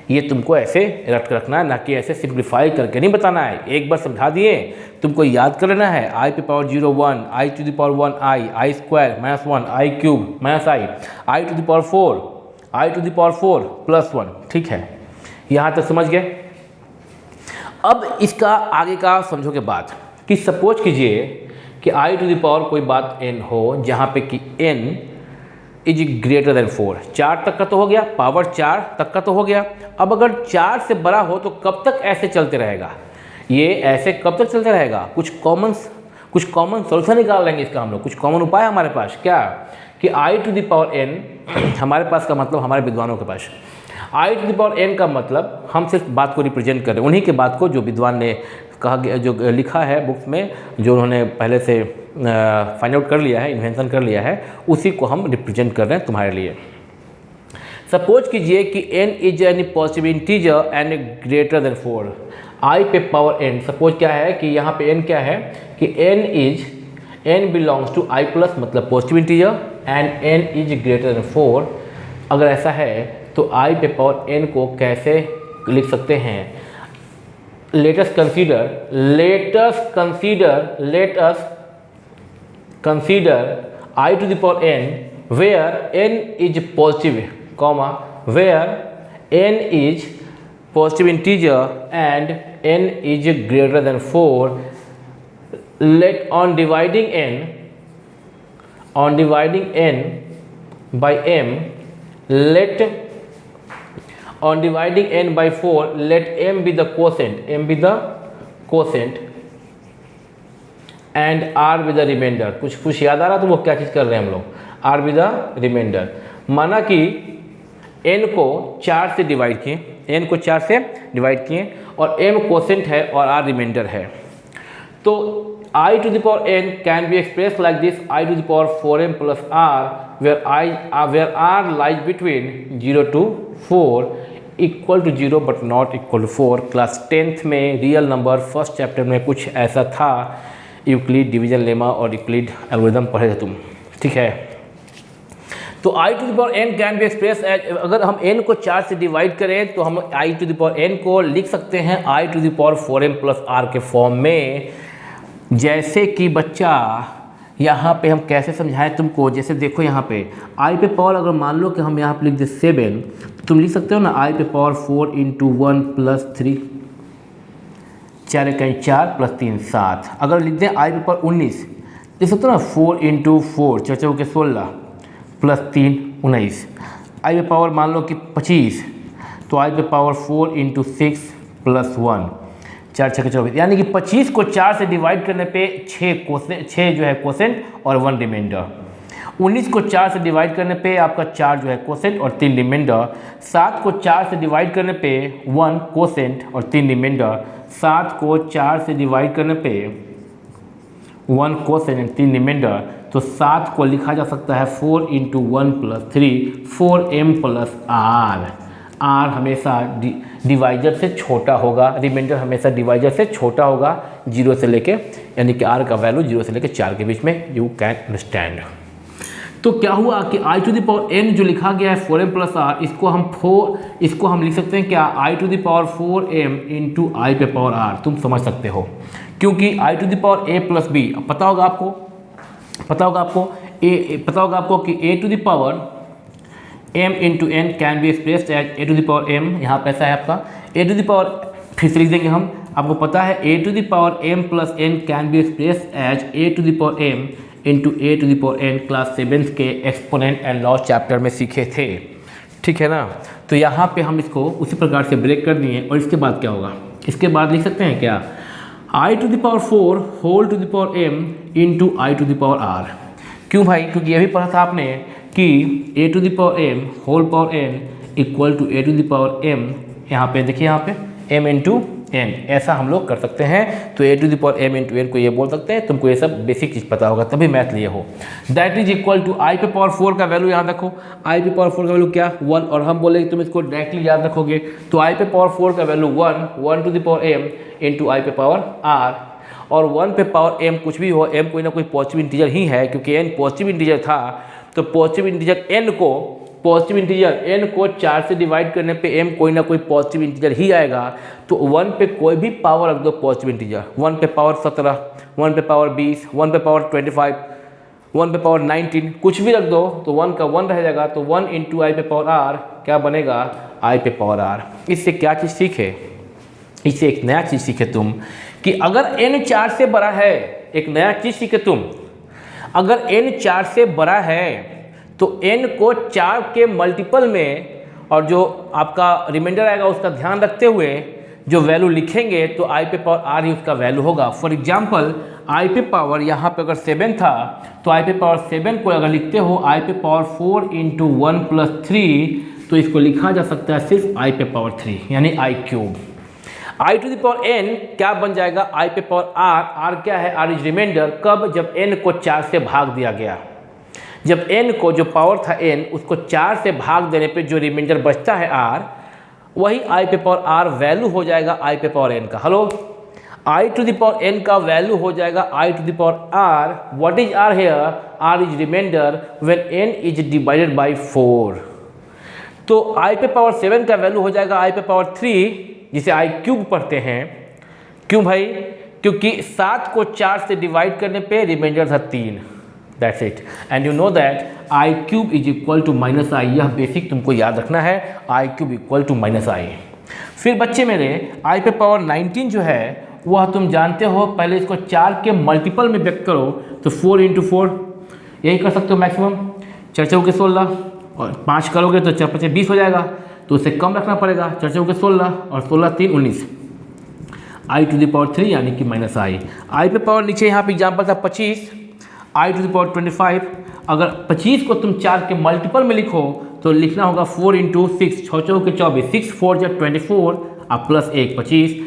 ये तुमको ऐसे रट कर रखना है, ना कि ऐसे सिंप्लीफाई करके नहीं बताना है। एक बार समझा दिए, तुमको याद कर लेना है i⁻0 1, i⁻1 i, i² -1, i³ -i, i⁴ +1, ठीक है। यहाँ तक समझ गए। अब इसका आगे का समझो के बाद कि सपोज कीजिए कि i⁻ कोई बात n हो, जहाँ पे कि n इज ग्रेटर देन 4। 4 तक का तो हो गया, पावर 4 तक का तो हो गया। अब अगर 4 से बड़ा हो तो कब तक ऐसे चलते रहेगा, ये ऐसे कब तक चलते रहेगा? कुछ कॉमन सोल्यूशन निकाल लेंगे इसका हम लोग। कुछ कॉमन उपाय हमारे पास क्या कि i⁴n हमारे पास का मतलब हमारे विद्वानों के पास i⁴n का मतलब हम सिर्फ बात को रिप्रेजेंट कर रहे हैं, उन्हीं के बात को जो विद्वान ने कहा गया, जो लिखा है बुक्स में, जो उन्होंने पहले से फाइंड आउट कर लिया है, इन्वेंशन कर लिया है, उसी को हम रिप्रेजेंट कर रहे हैं तुम्हारे लिए। सपोज कीजिए कि n is any positive integer and greater than 4। i पे पावर n, सपोज क्या है कि यहाँ पे n क्या है कि n belongs to i plus मतलब positive integer and n is greater than 4। अगर ऐसा है तो i पे पावर n को कैसे लिख सकते हैं? let us consider i⁴n where n is positive, where n is positive integer and n is greater than 4. Let on dividing n by m, let on dividing n by 4 let m be the quotient and r be the remainder। कुछ याद आ रहा तो वो क्या चीज़ कर रहे हैं हम लोग? r be the remainder। माना कि n को 4 से डिवाइड किए, और m क्वोशेंट है और r रिमाइंडर है। तो i⁴n can be expressed like this: i⁴m plus r, where r lies between 0 to 4, equal to 0 but not equal to 4। Class 10th में रियल नंबर फर्स्ट चैप्टर में कुछ ऐसा था, यूक्लिड डिवीजन लेमा और Euclid algorithm पढ़े थे तुम, ठीक है। तो i⁴n can be express as, अगर हम n को 4 से डिवाइड करें तो हम i⁴n को लिख सकते हैं i⁴m प्लस r के फॉर्म में। जैसे कि बच्चा यहाँ पे हम कैसे समझाएं तुमको, जैसे देखो यहाँ पे i पे पावर, अगर मान लो कि हम यहाँ पे लिख दे 7, तो तुम लिख सकते हो ना i पे पावर 4 × 1 + 3, 4 × 4 + 3 7। अगर लिख दें i पे पावर 19, लिख सकते हो ना 4 × 4 4 के 16 + 3 19। i पे पावर मान लो कि 25, तो i पे पावर 4 × 6 + 1 4 6 24, यानी कि 25 को 4 से डिवाइड करने पे 6 जो है क्वोशेंट और 1 रिमाइंडर। 19 को 4 से डिवाइड करने पे आपका 4 जो है क्वोशेंट और 3 रिमाइंडर। 7 को 4 से डिवाइड करने पे 1 क्वोशेंट और 3 रिमाइंडर। 7 को 4 से डिवाइड करने पे 1 क्वोशेंट और 3 रिमाइंडर। तो 7 को लिखा जा सकता है 4 × 1 + 3 4m + r। r हमेशा डिवाइजर से छोटा होगा, रिमाइंडर हमेशा डिवाइजर से छोटा होगा 0 से लेके, यानी कि r का वैल्यू 0 से लेके 4 के बीच में। You can understand. तो क्या हुआ कि i⁴n जो लिखा गया है 4m + r, इसको हम लिख सकते हैं क्या, i⁴m × i पे पावर r। तुम समझ सकते हो क्योंकि i⁴a + b पता होगा आपको कि a⁴m × n can be expressed as a⁴m। यहाँ पे ऐसा है आपका फिर से लिख देंगे हम, आपको पता है a⁴m + n can be expressed as a⁴m × a⁴n। Class 7 के एक्सपोनेंट एंड लॉस चैप्टर में सीखे थे, ठीक है ना। तो यहाँ पे हम इसको उसी प्रकार से ब्रेक कर दिए, और इसके बाद क्या होगा, इसके बाद लिख सकते हैं क्या, i⁴4 whole to the power m × i⁴r। क्यों भाई? क्योंकि ये भी पढ़ा था आपने कि a⁴m whole power n equal to a⁴m। यहाँ पे देखिए, यहाँ पे m × n, ऐसा हम लोग कर सकते हैं। तो a⁴m × n को ये बोल सकते हैं। तुमको ये सब बेसिक चीज़ पता होगा तभी मैथ लिए हो। That is equal to i पे पावर 4 का वैल्यू यहाँ रखो, i पे पावर 4 का वैल्यू क्या 1, और हम बोले तुम इसको डायरेक्टली याद रखोगे तो i पे पावर 4 का value 1 to the power m × i पे पावर r। और 1 पे पावर m कुछ भी हो, m कोई ना कोई पॉजिटिव इंटीजर ही है, क्योंकि n पॉजिटिव इंटीजर था। तो पॉजिटिव इंटीजर n को 4 से डिवाइड करने पे m कोई ना कोई पॉजिटिव इंटीजर ही आएगा। तो 1 पे कोई भी पावर रख दो पॉजिटिव इंटीजर, 1 पे पावर 17, 1 पे पावर 20, 1 पे पावर 25, 1 पे पावर 19, कुछ भी रख दो तो 1 का 1 रह जाएगा। तो 1 × i पे पावर r क्या बनेगा, i पे पावर r। इससे क्या चीज़ सीखे, इससे एक नया चीज़ सीखे तुम कि अगर n 4 से बड़ा है, एक नया चीज़ सीखे तुम, अगर n 4 से बड़ा है तो n को 4 के मल्टीपल में और जो आपका रिमाइंडर आएगा उसका ध्यान रखते हुए जो वैल्यू लिखेंगे तो i पे पावर r ही उसका वैल्यू होगा। फॉर एग्जांपल i पे पावर यहाँ पे अगर 7 था तो i पे पावर 7 को अगर लिखते हो i पे पावर 4 इंटू 1 प्लस 3 तो इसको लिखा जा सकता है सिर्फ i पे पावर 3 यानी i cube. i to the power n क्या बन जाएगा i पे पावर r, r क्या है r इज रिमाइंडर, कब जब n को 4 से भाग दिया गया। जब n को जो पावर था n उसको 4 से भाग देने पे जो रिमाइंडर बचता है r वही i पे पावर r वैल्यू हो जाएगा i पे पावर n का। Hello, i to the power n का वैल्यू हो जाएगा i to the power r। What is r here, r is remainder when n is divided by 4। तो i पे पावर 7 का वैल्यू हो जाएगा i पे पावर 3 जिसे i क्यूब पढ़ते हैं। क्यों भाई, क्योंकि 7 को 4 से डिवाइड करने पे रिमाइंडर था 3। That's it and you know that i cube is equal to minus I. यह बेसिक तुमको याद रखना है, i cube equal to minus I. फिर बच्चे मेरे i पे पावर 19 जो है वह तुम जानते हो, पहले इसको 4 के मल्टीपल में व्यक्त करो तो 4 इंटू 4 यही कर सकते हो मैक्सिमम, 4 चौके 16 और 5 करोगे तो 4 5 20 हो जाएगा, तो उससे कम रखना पड़ेगा। 4 चौके 16 और 16 3 19, i टू द पावर 3 यानी कि माइनस आई। i पे पावर नीचे यहाँ पे एग्जाम्पल था 25, i टू द पावर 25। अगर 25 को तुम 4 के मल्टीपल में लिखो तो लिखना होगा 4 इंटू 6, 6 चौके 24, 6 4 जा 24 और प्लस 1 25।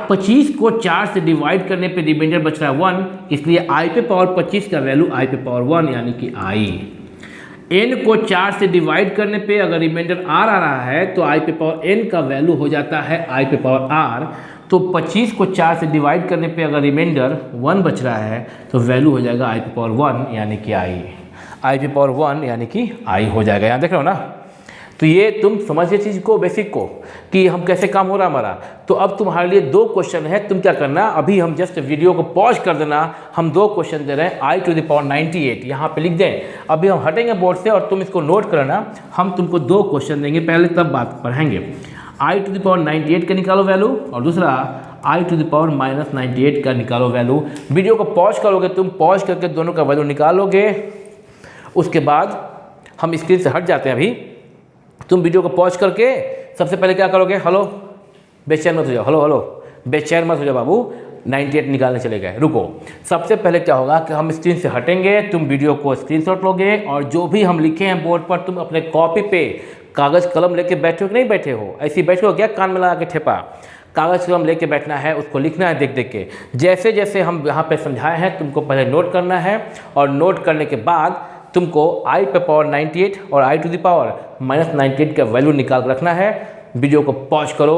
25 को 4 से डिवाइड करने पे रिमाइंडर बच रहा है 1, इसलिए i पे पावर 25 का वैल्यू i पे पावर 1 यानी कि i। n को 4 से डिवाइड करने पे अगर रिमाइंडर r आ रहा है तो i पे पावर n का वैल्यू हो जाता है i पे पावर r। तो 25 को 4 से डिवाइड करने पे अगर रिमाइंडर 1 बच रहा है तो वैल्यू हो जाएगा i पे पावर 1 यानी कि i पे पावर 1 यानी कि i हो जाएगा। यहाँ देख रहे हो ना, तो ये तुम समझिए चीज़ को, बेसिक को, कि हम कैसे काम हो रहा हमारा। तो अब तुम्हारे लिए 2 क्वेश्चन है, तुम क्या करना, अभी हम जस्ट वीडियो को पॉज कर देना। हम 2 क्वेश्चन दे रहे हैं i टू द पावर 98, यहाँ पे लिख दें। अभी हम हटेंगे बोर्ड से और तुम इसको नोट करना। हम तुमको 2 क्वेश्चन देंगे, पहले तब बात पढ़ाएंगे। i टू द पावर 98 का निकालो वैल्यू और दूसरा i to the power minus 98 का निकालो वैल्यू। वीडियो को पॉज करोगे, तुम पॉज करके दोनों का वैल्यू निकालोगे। उसके बाद हम स्क्रीन से हट जाते हैं। अभी तुम वीडियो को पॉज करके सबसे पहले क्या करोगे, हेलो बेचैन मत हो जाओ, हेलो बेचैन मत हो जाओ बाबू, 98 निकालने चले गए, रुको। सबसे पहले क्या होगा कि हम स्क्रीन से हटेंगे, तुम वीडियो को स्क्रीनशॉट लोगे और जो भी हम लिखे हैं बोर्ड पर तुम अपने कॉपी पे कागज़ कलम लेके बैठे हो कि नहीं बैठे हो, ऐसे ही बैठे हो क्या कान में लगा के ठेपा, कागज़ कलम लेके बैठना है, उसको लिखना है देख देख के। जैसे जैसे हम यहाँ पे समझाए हैं तुमको पहले नोट करना है और नोट करने के बाद तुमको i पे पावर 98 और i to the power minus 98 का वैल्यू निकाल कर रखना है। वीडियो को पॉज करो,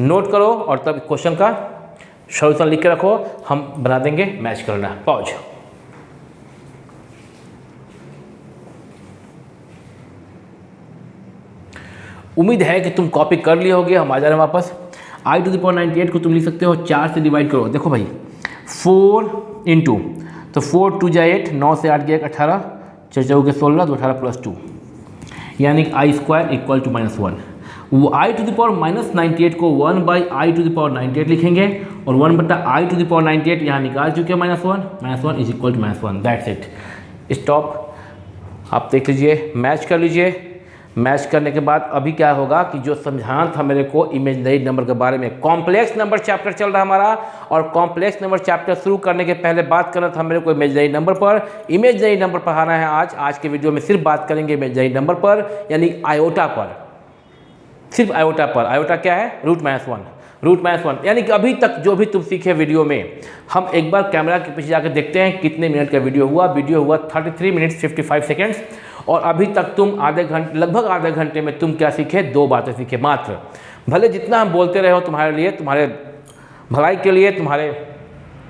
नोट करो और तब क्वेश्चन का सॉल्यूशन लिख के रखो, हम बना देंगे मैच करना। पॉज। उम्मीद है कि तुम कॉपी कर लिए होगे। हम आ जा रहे हैं वापस। i टू द पावर 98 को तुम लिख सकते हो 4 से डिवाइड करो। देखो भाई 4 इंटू, तो 4 2 जा 8, 9 से 8 गया 18, 4 चौके 16, 2 18 प्लस 2 यानी i square equal to minus 1। वो i to the power minus 98 को 1 by i to the power 98 लिखेंगे और 1 बटा i टू द पावर 98 यहाँ निकाल चुके हैं minus 1 is equal to minus 1। That's it, stop. आप देख लीजिए, मैच कर लीजिए। मैच करने के बाद अभी क्या होगा कि जो समझाना था मेरे को इमेजिनरी नंबर के बारे में, कॉम्प्लेक्स नंबर चैप्टर चल रहा है हमारा और कॉम्प्लेक्स नंबर चैप्टर शुरू करने के पहले बात करना था मेरे को इमेजिनरी नंबर पर। इमेजिनरी नंबर पढ़ाना है आज के वीडियो में। सिर्फ बात करेंगे इमेजिनरी नंबर पर, यानी आयोटा पर, सिर्फ आयोटा पर। आयोटा क्या है, रूट माइनस 1, रूट माइनस 1। यानी कि अभी तक जो भी तुम सीखे वीडियो में, हम एक बार कैमरा के पीछे जाकर देखते हैं कितने मिनट का वीडियो हुआ। वीडियो हुआ 33 मिनट्स 55 सेकेंड्स और अभी तक तुम लगभग आधे घंटे में तुम क्या सीखे, 2 बातें सीखे मात्र। भले जितना हम बोलते रहे हो तुम्हारे लिए, तुम्हारे भलाई के लिए,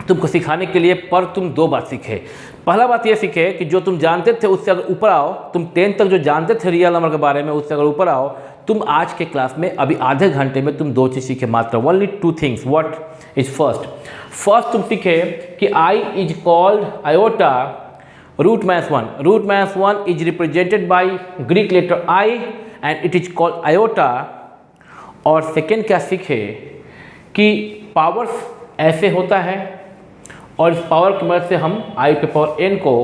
तुमको सिखाने के लिए, पर तुम 2 बात सीखे। पहला बात ये सीखे कि जो तुम जानते थे उससे अगर ऊपर आओ, तुम 10 तक जो जानते थे रियल नंबर के बारे में उससे अगर ऊपर आओ, तुम आज के क्लास में अभी आधे घंटे में तुम 2 चीज़ सीखे मात्र। Only 2 things. What is first तुम सीखे कि i is called iota root minus 1। Root minus 1 is represented by Greek letter i and it is called iota. और सेकेंड क्या सीखे कि पावर्स ऐसे होता है और इस पावर की मदद से हम i पे पावर n को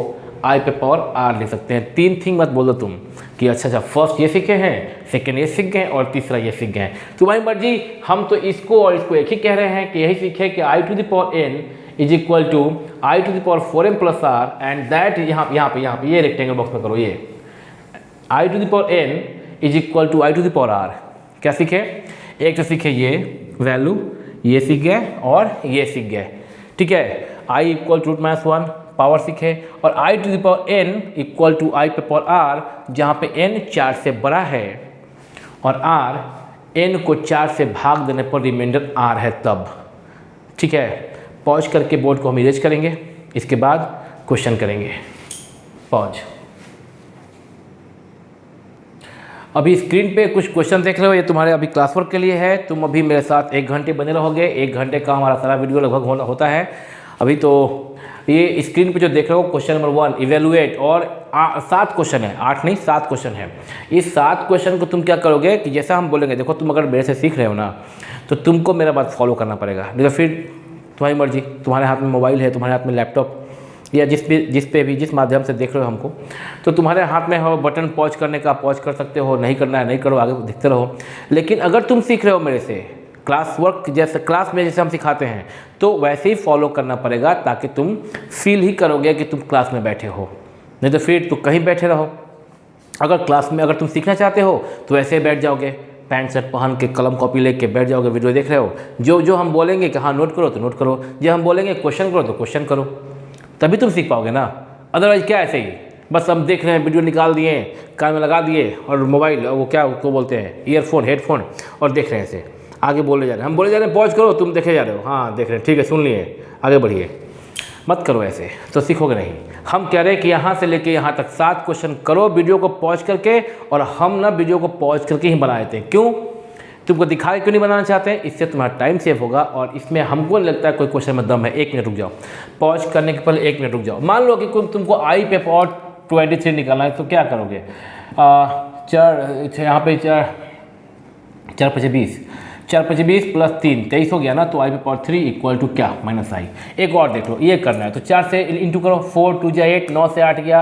आई पे पावर आर लिख सकते हैं। 3 थिंग मत बोलो तुम कि अच्छा फर्स्ट ये सीखे हैं, सेकेंड ये सीख गए और तीसरा ये सीख गए। तुम्हारी मर्जी, हम तो इसको और इसको एक ही कह रहे हैं कि यही सीखे कि I to the power n is equal to I to the power 4m plus R and that यहाँ पे ये रेक्टेंगल बॉक्स में करो, ये I to the power n is equal to I to the power R. क्या सीखे? एक तो सीखे ये वैल्यू, ये सीख गए और ये सीख गए, ठीक है। आई इक्वल टू √-1 पावर सीखे और I to the power n equal to I पे पावर आर, जहाँ पे n 4 से बड़ा है और r n को 4 से भाग देने पर रिमाइंडर r है तब, ठीक है। पॉज करके बोर्ड को हम इरेज करेंगे, इसके बाद क्वेश्चन करेंगे। पॉज। अभी स्क्रीन पे कुछ क्वेश्चन देख रहे हो, ये तुम्हारे अभी क्लास वर्क के लिए है। तुम अभी मेरे साथ 1 घंटे बने रहोगे, 1 घंटे का हमारा सारा वीडियो लगभग होता है अभी। तो ये स्क्रीन पे जो देख रहे हो क्वेश्चन नंबर 1 इवेलुएट, और 7 क्वेश्चन है, 8 नहीं 7 क्वेश्चन है। इस 7 क्वेश्चन को तुम क्या करोगे कि जैसा हम बोलेंगे, देखो तुम अगर मेरे से सीख रहे हो ना तो तुमको मेरा बात फॉलो करना पड़ेगा, नहीं तो फिर तुम्हारी मर्जी। तुम्हारे हाथ में मोबाइल है, तुम्हारे हाथ में लैपटॉप या जिस माध्यम से देख रहे हो हमको, तो तुम्हारे हाथ में हो बटन पॉज करने का, पॉज कर सकते हो, नहीं करना है नहीं करो, आगे देखते रहो। लेकिन अगर तुम सीख रहे हो मेरे से क्लास वर्क, जैसे क्लास में जैसे हम सिखाते हैं, तो वैसे ही फॉलो करना पड़ेगा, ताकि तुम फील ही करोगे कि तुम क्लास में बैठे हो, नहीं तो फिर तुम कहीं बैठे रहो। अगर क्लास में अगर तुम सीखना चाहते हो तो ऐसे ही बैठ जाओगे, पैंट शर्ट पहन के कलम कॉपी लेके बैठ जाओगे, वीडियो देख रहे हो, जो हम बोलेंगे कि हाँ नोट करो तो नोट करो, जो हम बोलेंगे क्वेश्चन करो तो क्वेश्चन करो, तभी तुम सीख पाओगे ना। अदरवाइज क्या ऐसे ही बस हम देख रहे हैं, वीडियो निकाल दिए, कान में लगा दिए और मोबाइल वो क्या उसको बोलते हैं ईयरफोन हेडफोन, और देख रहे हैं ऐसे आगे बोले जा रहे हैं, हम बोले जा रहे हैं पॉज करो, तुम देखे जा रहे हो, हाँ देख रहे हैं, ठीक है सुन लिए, आगे बढ़िए, मत करो ऐसे तो सीखोगे नहीं। हम कह रहे हैं कि यहाँ से लेके यहाँ तक 7 क्वेश्चन करो वीडियो को पॉज करके, और हम ना वीडियो को पॉज करके ही बना देते हैं। क्यों? तुमको दिखा के क्यों नहीं बनाना चाहते हैं? इससे तुम्हारा टाइम सेव होगा, और इसमें हमको नहीं लगता है कोई क्वेश्चन में दम है। 1 मिनट रुक जाओ, पॉज करने के पहले 1 मिनट रुक जाओ। मान लो कि तुमको आई पे पावर 23 निकालना है, तो क्या करोगे? 4 यहाँ पे 4 5 20, 4 5 20 प्लस 3 23 हो गया ना, तो आई पे पावर 3 इक्वल टू क्या? माइनस आई। एक और देख लो, ये करना है तो 4 से इंटू करो, 4 2 जा 8, 9 से 8 गया,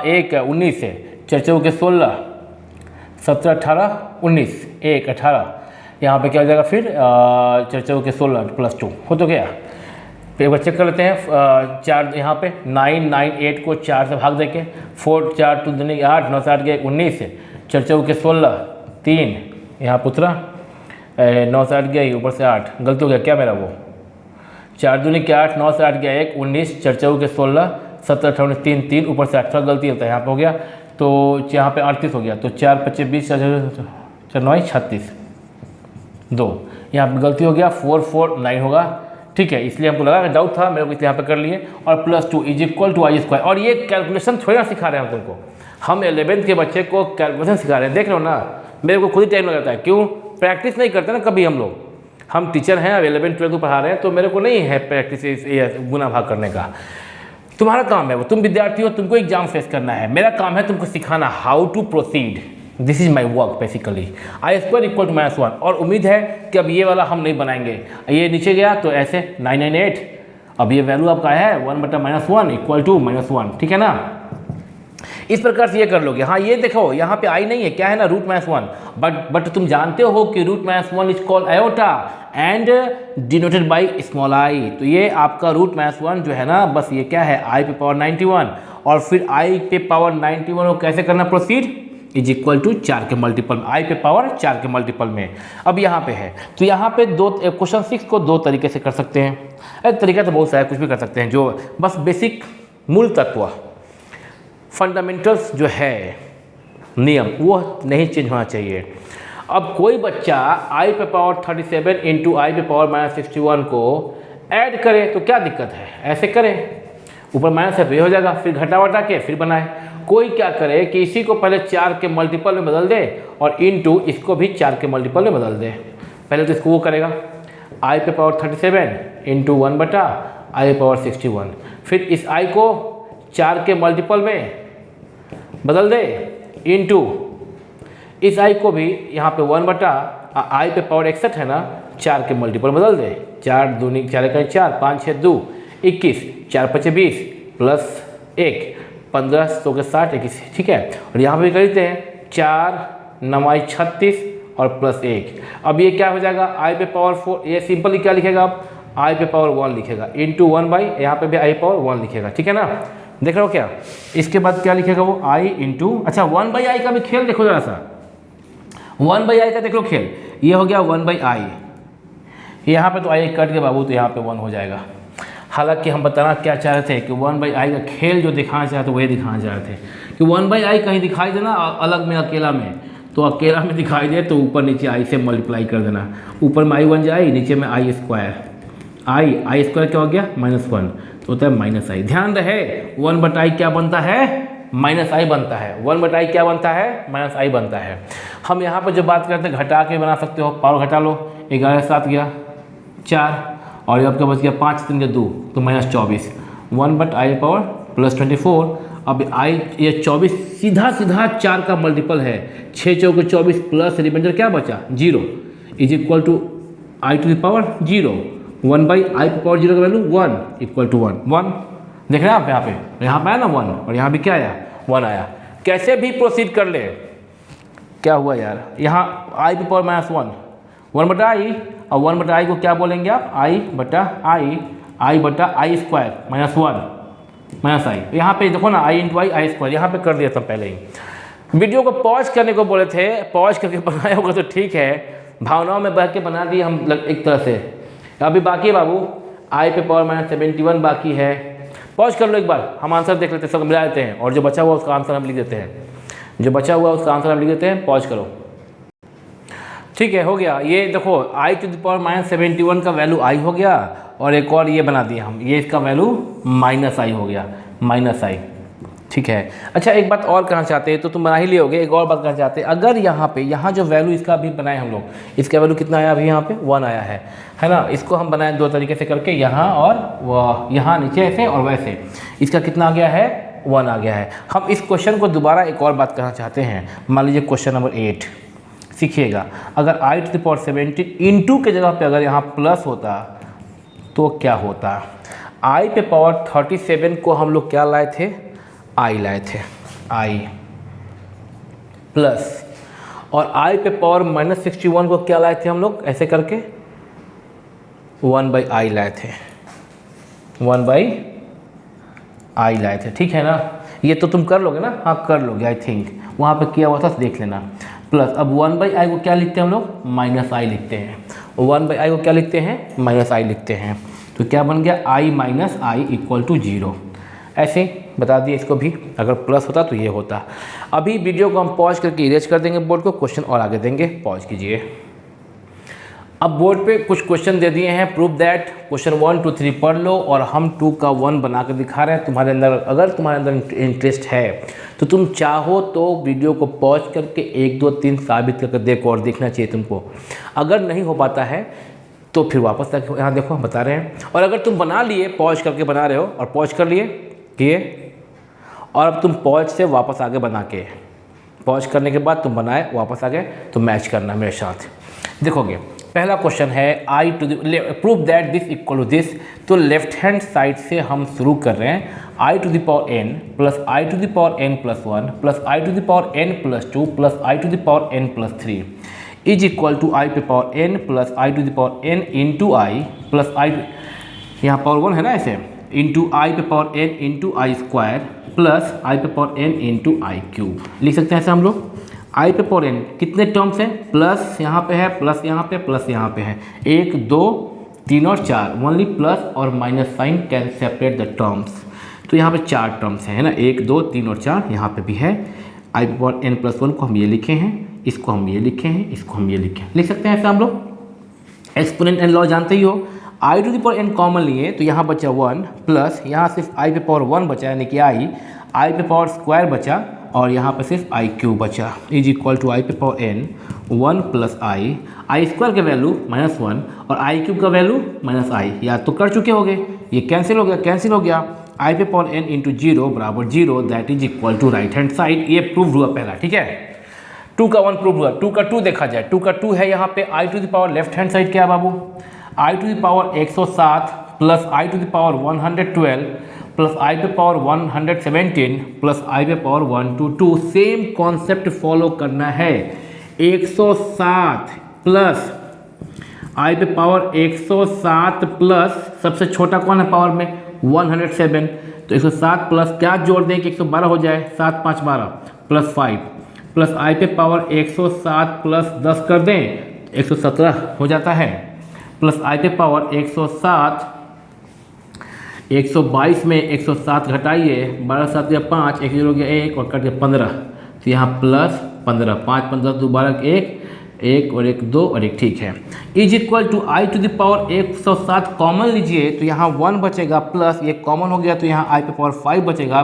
1 19 से 4 4 के 16, 17 18 19, 1 18, यहाँ पे क्या हो जाएगा फिर 4 4 के 16 प्लस 2 हो तो गया। फिर एक बार चेक कर लेते हैं, 4 यहाँ पे 9 9 8 को 4 से भाग देके, 4 4 2 दूनी 8, 9 से 8 गया 19, 4 4 के 16 3, यहाँ पुत्रा 9 से 8 गया, ऊपर से 8, गलती हो गया क्या मेरा? वो 4 दूनी के 8, 9 से 8 गया 1 19, 4 4 के 16, 17 18 3 3, ऊपर से 8, गलती होता है यहाँ पे हो गया, तो यहाँ पे 38 हो गया, तो 4 25 20 4 9 36 2, यहाँ पे गलती हो गया, 4 4 9 होगा, ठीक है। इसलिए हमको लगा कि डाउट था मेरे को, इसलिए यहाँ पे कर लिए, और plus 2 is equal to i square. और ये कैलकुलेशन थोड़ी ना सिखा रहे हैं हम तुमको, हम 11th के बच्चे को कैलकुलेशन सिखा रहे हैं। देख रहे हो ना, मेरे को खुद ही टाइम लग जाता है, क्यों? प्रैक्टिस नहीं करते ना कभी हम लोग, हम टीचर हैं, 11 12 को पढ़ा रहे हैं, तो मेरे को नहीं है प्रैक्टिस गुना भाग करने का। तुम्हारा काम है वो, तुम विद्यार्थी हो, तुमको एग्जाम फेस करना है, मेरा काम है तुमको सिखाना how to proceed. This is my work basically. I square equal to -1, और उम्मीद है कि अब ये वाला हम नहीं बनाएंगे। ये नीचे गया तो ऐसे 998, अब ये वैल्यू आपका है 1/-1 इक्वल टू -1, ठीक है ना। इस प्रकार से ये कर लोगे। हाँ ये देखो यहाँ पे आई नहीं है, क्या है ना, √-1, बट तुम जानते हो कि √-1 is called iota and denoted by small आई। तो ये आपका √-1 जो है ना, बस ये क्या है, आई पे पावर 91, और फिर आई पे पावर 91 को कैसे करना प्रोसीड, इज इक्वल टू 4 के मल्टीपल में, आई पे पावर 4 के मल्टीपल में। अब यहाँ पे है, तो यहाँ पे क्वेश्चन 6 को 2 तरीके से कर सकते हैं। अरे तरीका तो बहुत सारा, कुछ भी कर सकते हैं, जो बस बेसिक मूल तत्व फंडामेंटल्स जो है नियम, वो नहीं चेंज होना चाहिए। अब कोई बच्चा आई पे पावर 37 इंटू आई पे पावर -61 को ऐड करे तो क्या दिक्कत है? ऐसे करें, ऊपर माइनस है तो ये हो जाएगा, फिर घटा वटा के फिर बनाए। कोई क्या करे कि इसी को पहले 4 के मल्टीपल में बदल दे, और इंटू इसको भी 4 के मल्टीपल में बदल दे। पहले तो इसको वो करेगा, आई पे पावर 37 इंटू 1/आई पे पावर 61, फिर इस आई को 4 के मल्टीपल में बदल दे, इंटू इस आई को भी यहाँ पे 1/आई पे पावर 61 है ना, 4 के मल्टीपल बदल दे, 4 दूनी 4 का 4, 5 6 2 21, 4 5 20 प्लस 1 15 के 60 21, ठीक है। और यहाँ पे भी कर लेते हैं 4 9 36 और प्लस 1। अब ये क्या हो जाएगा, आई पे पावर 4, ये सिंपली क्या लिखेगा आप, आई पे पावर 1 लिखेगा इंटू 1 बाई, यहाँ पे भी आई पावर 1 लिखेगा, ठीक है ना। देख रहे हो क्या, इसके बाद क्या लिखेगा वो आई इंटू, अच्छा 1 बाई आई का भी खेल देखो जरा सा, 1 बाई आई का देख लो खेल, ये हो गया 1 बाई आई, यहाँ पे तो आई कट के बाबू तो यहाँ पे 1 हो जाएगा। हालांकि हम बताना क्या चाह रहे थे कि 1 बाई आई का खेल जो दिखाना चाहते वही दिखाना चाह रहे थे कि 1 बाई आई कहीं दिखाई देना अलग में अकेला में, तो अकेला में दिखाई दे तो ऊपर नीचे आई से मल्टीप्लाई कर देना, ऊपर में आई बन जाए नीचे में आई स्क्वायर, आई स्क्वायर क्या हो गया -1 तो होता है माइनस आई। ध्यान रहे 1 बटा आई क्या बनता है, माइनस आई बनता है, 1 बटा आई क्या बनता है, माइनस आई बनता है। हम यहाँ पर जो बात करते हैं घटा के बना सकते हो, पावर घटा लो, 11 7 गया 4 और ये आपका बच गया 5 3 के 2 तो -24, 1 बट आई पावर +24। अब आई ये 24 सीधा 4 का मल्टीपल है, 6 चौके 24 प्लस रिमाइंडर क्या बचा 0 is equal to I to the power 0, 1 by i power 0 का वैल्यू 1 इक्वल टू 1 देख रहे हैं आप, यहाँ पे आया ना 1 और यहाँ भी क्या आया 1 आया। कैसे भी प्रोसीड कर ले, क्या हुआ यार, यहाँ आई पावर -1 1 बटा आई, और 1 बटा आई को क्या बोलेंगे आप, आई बटा आई स्क्वायर -1 माइनस आई। यहाँ पे देखो ना आई इंटू आई स्क्वायर, यहाँ पे कर दिया था पहले ही। वीडियो को पॉज करने को बोले थे, पॉज करके बनाया होगा तो ठीक है, भावनाओं में बह के बना दिए हम एक तरह से। अभी बाकी है बाबू, आई पे पावर -71 बाकी है। पॉज कर लो एक बार, हम आंसर देख लेते हैं, सब मिला लेते हैं, और जो बचा हुआ उसका आंसर हम लिख देते हैं, जो बचा हुआ उसका आंसर हम लिख देते हैं। पॉज करो, ठीक है, हो गया। ये देखो आई टू द पावर -71 का वैल्यू आई हो गया, और एक और ये बना दिया हम, ये इसका वैल्यू -आई हो गया, -आई, ठीक है। अच्छा एक बात और कहना चाहते हैं, तो तुम बना ही लिए होगे, एक और बात कहना चाहते हैं, अगर यहाँ जो वैल्यू इसका भी बनाए हम लोग, इसका वैल्यू कितना आया अभी यहाँ पे 1 आया है ना। इसको हम बनाए 2 तरीके से करके, यहाँ और यहाँ नीचे ऐसे और वैसे, इसका कितना आ गया है 1 आ गया है। हम इस क्वेश्चन को दोबारा एक और बात कहना चाहते हैं, मान लीजिए क्वेश्चन नंबर 8 सीखिएगा, अगर आई टू द पावर 17 इंटू के जगह पे अगर यहाँ प्लस होता तो क्या होता। आई पे पावर 37 को हम लोग क्या लाए थे, आई लाए थे, आई प्लस, और आई पे पावर -61 को क्या लाए थे हम लोग, ऐसे करके 1 बाई आई लाए थे, 1 बाई आई लाए थे, ठीक है ना। ये तो तुम कर लोगे ना, हाँ कर लोगे, आई थिंक वहाँ पे किया हुआ था, देख लेना। प्लस अब 1 बाई आई को क्या लिखते हैं हम लोग, -आई लिखते हैं, 1 बाई आई को क्या लिखते हैं, -आई लिखते हैं, तो क्या बन गया आई माइनस आई इक्वल टू 0। ऐसे बता दिए इसको भी, अगर प्लस होता तो ये होता। अभी वीडियो को हम पॉज करके इरेज कर देंगे बोर्ड को, क्वेश्चन और आगे देंगे, पॉज कीजिए। अब बोर्ड पे कुछ क्वेश्चन दे दिए हैं, प्रूव दैट, क्वेश्चन 1 2 3 पढ़ लो, और हम 2 का 1 बना कर दिखा रहे हैं। तुम्हारे अंदर अगर तुम्हारे अंदर इंटरेस्ट है तो तुम चाहो तो वीडियो को पॉज करके 1 2 3 साबित करके देखो, और देखना चाहिए तुमको। अगर नहीं हो पाता है तो फिर वापस तक यहाँ देखो बता रहे हैं, और अगर तुम बना लिए पॉज करके बना रहे हो और पॉज कर लिए किए, और अब तुम पॉज से वापस आगे बना के, पॉज करने के बाद तुम बनाए वापस आ गए, तो मैच करना मेरे साथ। देखोगे पहला क्वेश्चन है I to prove that this equal to this, तो लेफ्ट हैंड साइड से हम शुरू कर रहे हैं, I to the power n plus I to the power n plus 1 plus I to the power n plus 2 plus I to the power n plus 3 is equal to I पे power n plus I to the power n into I plus I, यहाँ power 1 है ना ऐसे, into आई पे power n into I square plus I पे power n into i cube. लिख सकते हैं ऐसे हम लोग, आई पे पावर n कितने टर्म्स हैं, प्लस यहाँ पे है, प्लस यहाँ पे, प्लस यहाँ पे है, 1 2 3 और 4, ओनली प्लस और minus sign can separate the terms, तो यहाँ पे 4 टर्म्स हैं, है ना, 1 2 3 और 4, यहाँ पे भी है। आई पे पावर n प्लस 1 को हम ये लिखे हैं, इसको हम ये लिखे हैं, इसको हम ये लिखे हैं, लिख सकते हैं ऐसे हम लोग। एक्सपोनेंट एंड लॉ जानते ही हो, I to the power n common लिए तो यहाँ बचा 1 प्लस यहाँ सिर्फ आई पे पावर 1 बचा, यानी कि आई पे पावर स्क्वायर बचा, और यहाँ पे सिर्फ आई क्यूब बचा, इज इक्वल टू आई पे power n 1 plus I square का वैल्यू -1 और आई क्यूब का वैल्यू -i, याद तो कर चुके होगे, ये कैंसिल हो गया, कैंसिल हो गया, आई पे पावर n इंटू 0 बराबर 0, that is equal to right hand side. ये प्रूव हुआ पहला, ठीक है। 2 का 1 प्रूव हुआ, 2 का 2 देखा जाए, 2 का 2 है यहाँ पे I to the power left hand side क्या है बाबू, I to the power 107 plus I to the power 112 plus I पे पावर 117 प्लस आई पे पावर 122। सेम कॉन्सेप्ट फॉलो करना है। 107 प्लस आई पे पावर 107 प्लस सबसे छोटा कौन है पावर में 107, तो 107 प्लस क्या जोड़ दें कि 112 हो जाए, 7 5 12 प्लस 5 प्लस आई पे पावर 107 प्लस 10 कर दें 117 हो जाता है, प्लस आई पे पावर 107 122 में 107 घटाइए 12 7 या 5 1 0 गया 1 और कट गया 15, तो यहाँ प्लस 15 5 15 2 12 1 और 1 2 और 1 ठीक है। Is equal to I to the power 107 common लीजिए तो यहाँ 1 बचेगा प्लस ये कॉमन हो गया तो यहाँ आई पे पावर 5 बचेगा।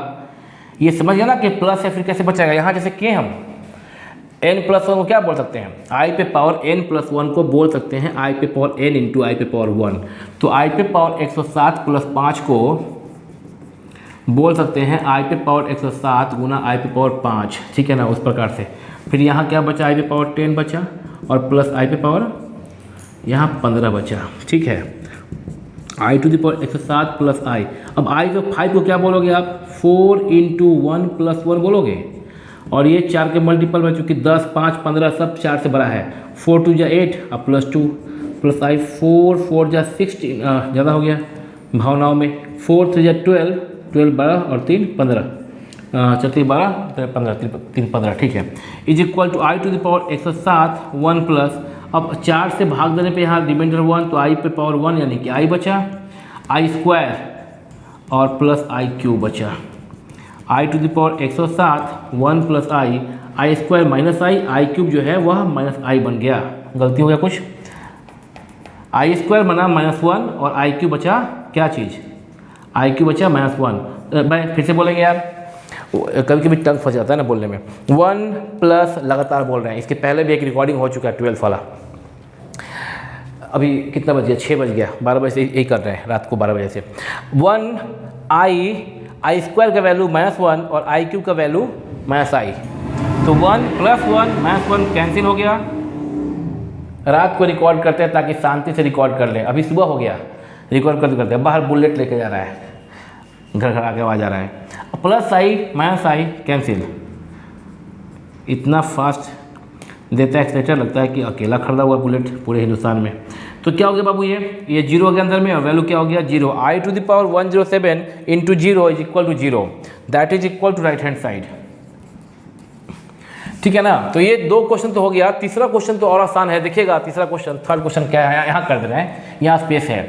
ये समझ गया ना कि प्लस है फिर कैसे बचेगा। यहाँ जैसे किए हम n प्लस 1 को क्या बोल सकते हैं, आई पे पावर n प्लस 1 को बोल सकते हैं आई पे पावर n इंटू आई पे पावर 1। तो आई पे पावर 107 प्लस 5 को बोल सकते हैं आई पे पावर 107 गुना आई पे पावर 5, ठीक है ना, उस प्रकार से। फिर यहाँ क्या बचा, आई पे पावर 10 बचा और प्लस आई पे पावर यहाँ 15 बचा, ठीक है। I to the power 107 plus आई, अब आई को 5 को क्या बोलोगे आप 4 इंटू 1 प्लस 1 बोलोगे, और ये 4 के मल्टीपल में चूँकि 10 5 15 सब 4 से बड़ा है, 4 2 जा 8 अब प्लस 2 प्लस आई 4 4 जा 16 ज़्यादा हो गया भावनाओं में, 4 3 जा 12 12 12 और 3 15 चलती 12 15 3 15, ठीक है। Is equal to I to the power 107 1 plus, अब 4 से भाग देने पे यहाँ रिमाइंडर 1 तो आई पे पावर 1 यानी कि आई बचा, आई स्क्वायर और प्लस आई क्यूब बचा। I to the power 107 1 plus I square minus I cube जो है वह माइनस आई बन गया, गलती हो गया कुछ, आई स्क्वायर बना -1 और आई क्यूब बचा क्या चीज़, आई क्यूब बचा -1। मैं फिर से बोलेंगे यार, कभी कभी टंग फंस जाता है ना बोलने में। 1 प्लस लगातार बोल रहे हैं, इसके पहले भी एक रिकॉर्डिंग हो चुका है 12 वाला। अभी कितना बज गया, 6 बज गया, 12 बजे से यही कर रहे हैं रात को 12 बजे से। 1 आई स्क्वायर का वैल्यू -1 और आई क्यूब का वैल्यू -i, तो 1 प्लस 1 -1 कैंसिल हो गया। रात को रिकॉर्ड करते हैं ताकि शांति से रिकॉर्ड कर लें। अभी सुबह हो गया, रिकॉर्ड करते करते बाहर बुलेट लेके जा रहा है, घर घर आके आवाज़ आ रहा है, plus I minus I cancel. इतना फास्ट देता है एक्सलेटर, लगता है कि अकेला खरीदा हुआ बुलेट पूरे हिंदुस्तान में। तो क्या हो गया बाबू, ये 0 के अंदर में और वैल्यू क्या हो गया 0। I to the power 107 into 0 is equal to 0, that is equal to right hand side, ठीक है ना। तो ये 2 क्वेश्चन तो हो गया। तीसरा क्वेश्चन तो और आसान है, देखिएगा तीसरा क्वेश्चन, थर्ड क्वेश्चन क्या है यहाँ कर दे रहे हैं, यहाँ स्पेस है।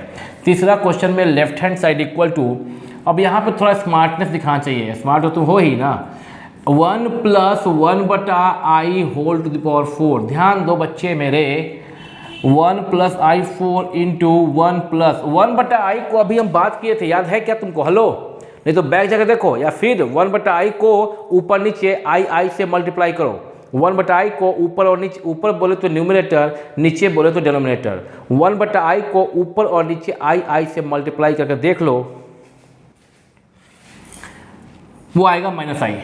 तीसरा क्वेश्चन में left hand side equal to, अब यहाँ पे थोड़ा स्मार्टनेस दिखाना चाहिए, स्मार्ट हो तुम हो ही ना। 1 प्लस 1 बटा आई होल टू द पावर 4, ध्यान दो बच्चे मेरे, 1 प्लस आई 4 इंटू 1 प्लस 1 बटा आई को अभी हम बात किए थे, याद है क्या तुमको, हेलो, नहीं तो बैक जाकर देखो, या फिर 1 बटा आई को ऊपर नीचे आई से मल्टीप्लाई करो। 1 बटा आई को ऊपर और नीचे, ऊपर बोले तो न्यूमरेटर, नीचे बोले तो डिनोमिनेटर। 1 बटा आई को ऊपर और नीचे आई से मल्टीप्लाई करके देख लो, वो आएगा -i।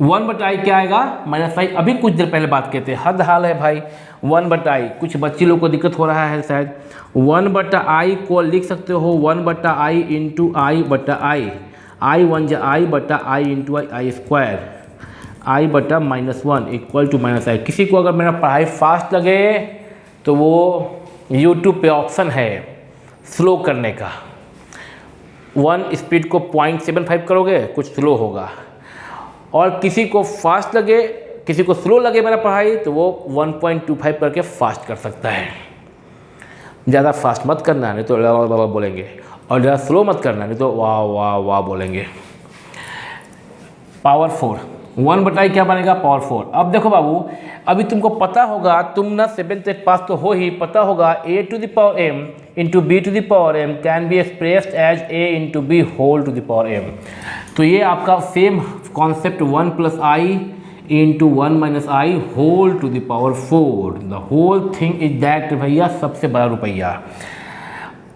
1 बटा आई क्या आएगा -i। अभी कुछ देर पहले बात किए थे, हद हाल है भाई। 1 बटा आई, कुछ बच्ची लोग को दिक्कत हो रहा है शायद। 1 बटा आई को लिख सकते हो 1 बटा आई इंटू आई बटा आई 1 जा आई बटा आई इंटू आई स्क्वायर, आई बटा -1 इक्वल टू -i। किसी को अगर मेरा पढ़ाई फास्ट लगे तो वो यूट्यूब पे ऑप्शन है स्लो करने का, 1 स्पीड को 0.75 करोगे कुछ स्लो होगा, और किसी को फास्ट लगे, किसी को स्लो लगे मेरा पढ़ाई तो वो 1.25 करके फास्ट कर सकता है। ज़्यादा फास्ट मत करना नहीं तो वाह बोलेंगे, और ज़्यादा स्लो मत करना नहीं तो वाह वाह वाह बोलेंगे। पावर 4, 1 बटाई क्या बनेगा पावर 4। अब देखो बाबू, अभी तुमको पता होगा, तुम ना 7th 8th पास तो हो ही, पता होगा a to the power m into b to the power m can be expressed as a into b whole to the power m। तो ये आपका same concept 1 plus i into 1 minus i whole to the power 4, the whole thing is that भैया सबसे बड़ा रुपया।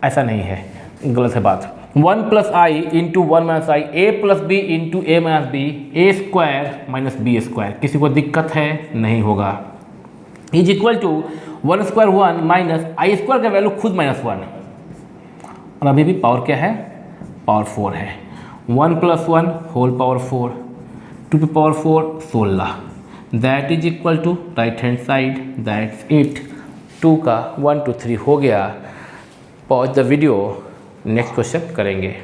ऐसा नहीं है, गलत है बात। 1 plus i into 1 minus i, a plus b into a minus b, a square minus b square. किसी को दिक्कत है? नहीं होगा। Is equal to 1 square 1 minus i square का वैल्यू खुद -1, और अभी भी पावर क्या है पावर 4 है। 1 + 1 होल पावर 4, 2 की power 4 16, that is equal to right hand side, that's it. 2 का 1 2 3 हो गया। Pause the video, next question करेंगे।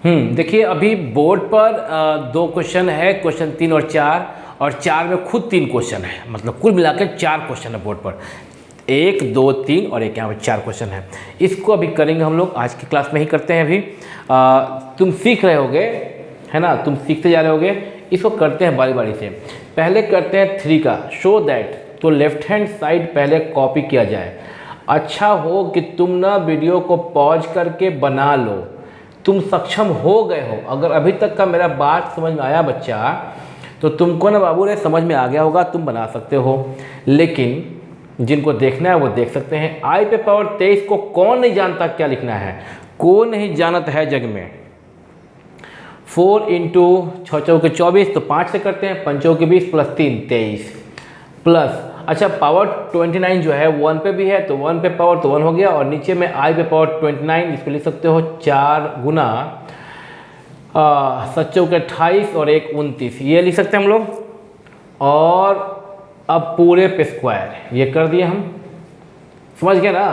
देखिए अभी बोर्ड पर 2 क्वेश्चन है, क्वेश्चन 3 और 4, और 4 में खुद 3 क्वेश्चन है, मतलब कुल मिलाकर 4 क्वेश्चन है बोर्ड पर। 1 2 3 और एक यहाँ पर 4 क्वेश्चन है। इसको अभी करेंगे हम लोग, आज की क्लास में ही करते हैं। अभी तुम सीख रहे होगे, है ना, तुम सीखते जा रहे होगे। इसको करते हैं बारी बारी से। पहले करते हैं 3 का, शो दैट, तो लेफ्ट हैंड साइड पहले कॉपी किया जाए। अच्छा हो कि तुम ना वीडियो को पॉज करके बना लो, तुम सक्षम हो गए हो। अगर अभी तक का मेरा बात समझ में आया बच्चा, तो तुमको ना बाबू रे समझ में आ गया होगा, तुम बना सकते हो। लेकिन जिनको देखना है वो देख सकते हैं। I पे पावर 23 को कौन नहीं जानता क्या लिखना है, कौन नहीं जानत है जग में। 4 इंटू 6 चौके 24, तो 5 से करते हैं, 5 चौके 20 + 3 23 प्लस, अच्छा पावर 29 जो है 1 पे भी है, तो 1 पे पावर तो 1 हो गया, और नीचे में I पे पावर 29, इस पर लिख सकते हो 4 गुना 7 चौके 28 और 1 29, ये लिख सकते हैं हम लोग। और अब पूरे पे स्क्वायर ये कर दिए हम, समझ गए ना।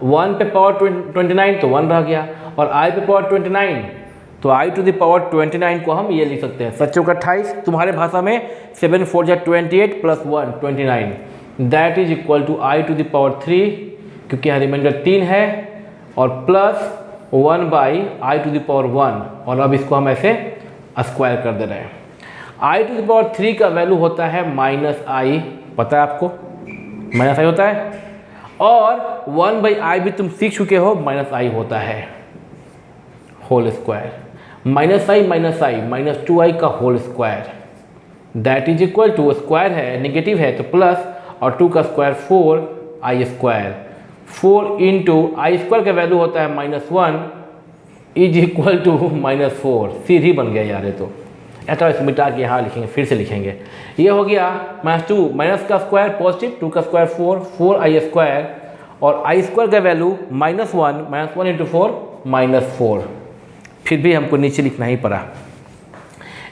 1 पे पावर 29 तो 1 रह गया, और I पे पावर 29 तो I टू द पावर 29 को हम ये लिख सकते हैं 7 चौके 28, तुम्हारे भाषा में 7 4 जा 28 + 1 29, that is equal to I to the power 3, क्योंकि यहाँ रिमाइंडर 3 है, और plus 1 I to the power 1, और अब इसको हम ऐसे स्क्वायर कर दे रहे हैं। I टू द पावर 3 का वैल्यू होता है -I, पता है आपको -I होता है, और 1/I भी तुम सीख चुके हो, -I होता है होल स्क्वायर, -I -2I का whole square, that is equal to, square है निगेटिव है तो प्लस, और 2 का square 4I square, 4 into I square का वैल्यू होता है -1 इज इक्वल टू -4। सीधी बन गया यार ये तो, ऐसा इसको मिटा के यहाँ लिखेंगे, फिर से लिखेंगे। ये हो गया -2, माइनस का स्क्वायर पॉजिटिव, 2 का स्क्वायर 4I स्क्वायर, और I स्क्वायर का वैल्यू -1 इंटू 4 -4, फिर भी हमको नीचे लिखना ही पड़ा।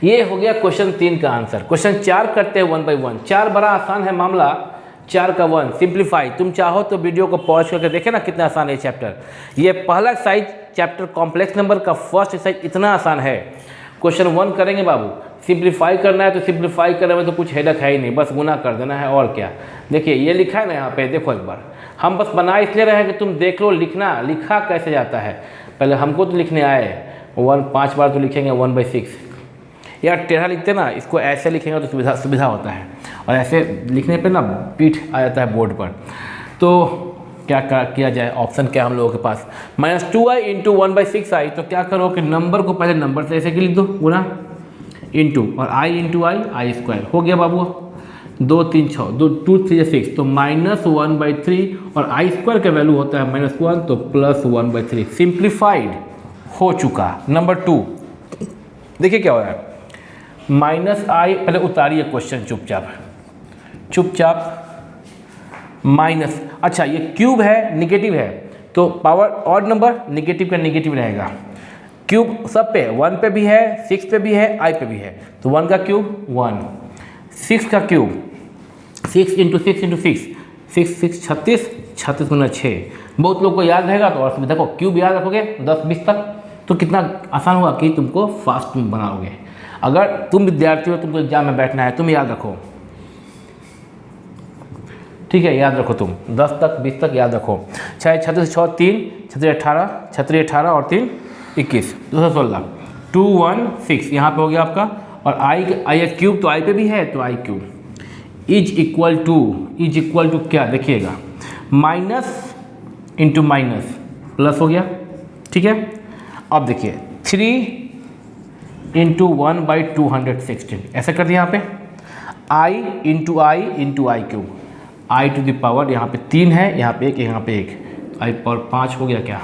ये हो गया क्वेश्चन 3 का आंसर। क्वेश्चन 4 करते हैं 1 बाई 1। 4 बड़ा आसान है मामला, 4 का 1 सिंप्लीफाई। तुम चाहो तो वीडियो को पॉज करके देखे ना कितना आसान है चैप्टर। ये पहला एक्सरसाइज चैप्टर कॉम्प्लेक्स नंबर का फर्स्ट एक्सरसाइज इतना आसान है। क्वेश्चन 1 करेंगे बाबू, सिंप्लीफाई करना है तो सिंप्लीफाई करने में तो कुछ हेडक है ही नहीं, बस गुना कर देना है, और क्या। देखिए ये लिखा है ना यहाँ पे, देखो एक बार, हम बस बना इसलिए रहे कि तुम देख लो लिखना, लिखा कैसे जाता है। पहले हमको तो लिखने आए 5 बार तो लिखेंगे 1/6। यार टेढ़ा लिखते ना, इसको ऐसे लिखेंगे तो सुविधा होता है, और ऐसे लिखने पे ना पीठ आ जाता है बोर्ड पर। तो क्या किया जाए, ऑप्शन क्या हम लोगों के पास, -2I इंटू 1/6I। तो क्या करो कि नंबर को पहले नंबर से ऐसे लिख दो, गुना इंटू, और I इंटू I स्क्वायर हो गया बाबू। 2 3 6, 2 3 6, तो -1/3, और I स्क्वायर का वैल्यू होता है -1, तो +1/3। सिंप्लीफाइड हो चुका। नंबर 2 देखिए क्या हो रहा है, -I, पहले उतारिए क्वेश्चन चुपचाप, माइनस, अच्छा ये क्यूब है निगेटिव है, तो पावर ऑड नंबर निगेटिव का निगेटिव रहेगा। क्यूब सब पे, 1 पे भी है, 6 पे भी है, I पे भी है, तो 1 का क्यूब 1, 6 का क्यूब 6 इंटू 6 इंटू 6, 6 36, 36 गुना 6। बहुत लोग को याद रहेगा तो और सुविधा को क्यूब याद रखोगे 10-20 तक, तो कितना आसान होगा कि तुमको फास्ट में बनाओगे। अगर तुम विद्यार्थी हो, तुमको एग्जाम में बैठना है, तुम याद रखो, ठीक है, याद रखो तुम 10 तक 20 तक याद रखो। 36 6 3, 36 18 और 3 21, 216, 216 यहाँ पे हो गया आपका। और I क्यूब तो I पे भी है, तो I cube is equal to क्या देखिएगा, माइनस इंटू माइनस प्लस हो गया, ठीक है। अब देखिए 3 इंटू 1/216 ऐसा कर दिया यहाँ पे, I into i cube, I to the power यहाँ पे 3 है, यहाँ पे 1, यहाँ पे 1, I पावर 5 हो गया क्या।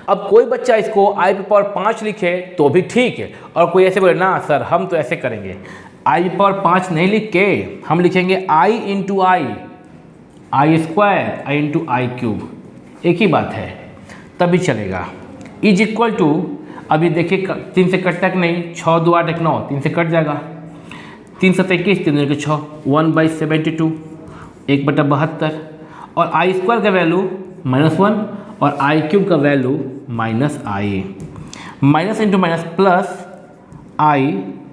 अब कोई बच्चा इसको I पावर 5 लिखे तो भी ठीक है, और कोई ऐसे बोले ना सर हम तो ऐसे करेंगे, I पावर 5 नहीं लिख के हम लिखेंगे I into I square, I into i cube, एक ही बात है। तभी चलेगा। इज इक्वल टू, अभी देखिए 3 से कटता है कि नहीं, 6 2 8 1 9, 3 से कट जाएगा, 3 7 21, 3 के 6, 1/72, 1/72, और आई स्क्वायर का वैल्यू -1 और आई क्यूब का value -i, minus into minus plus I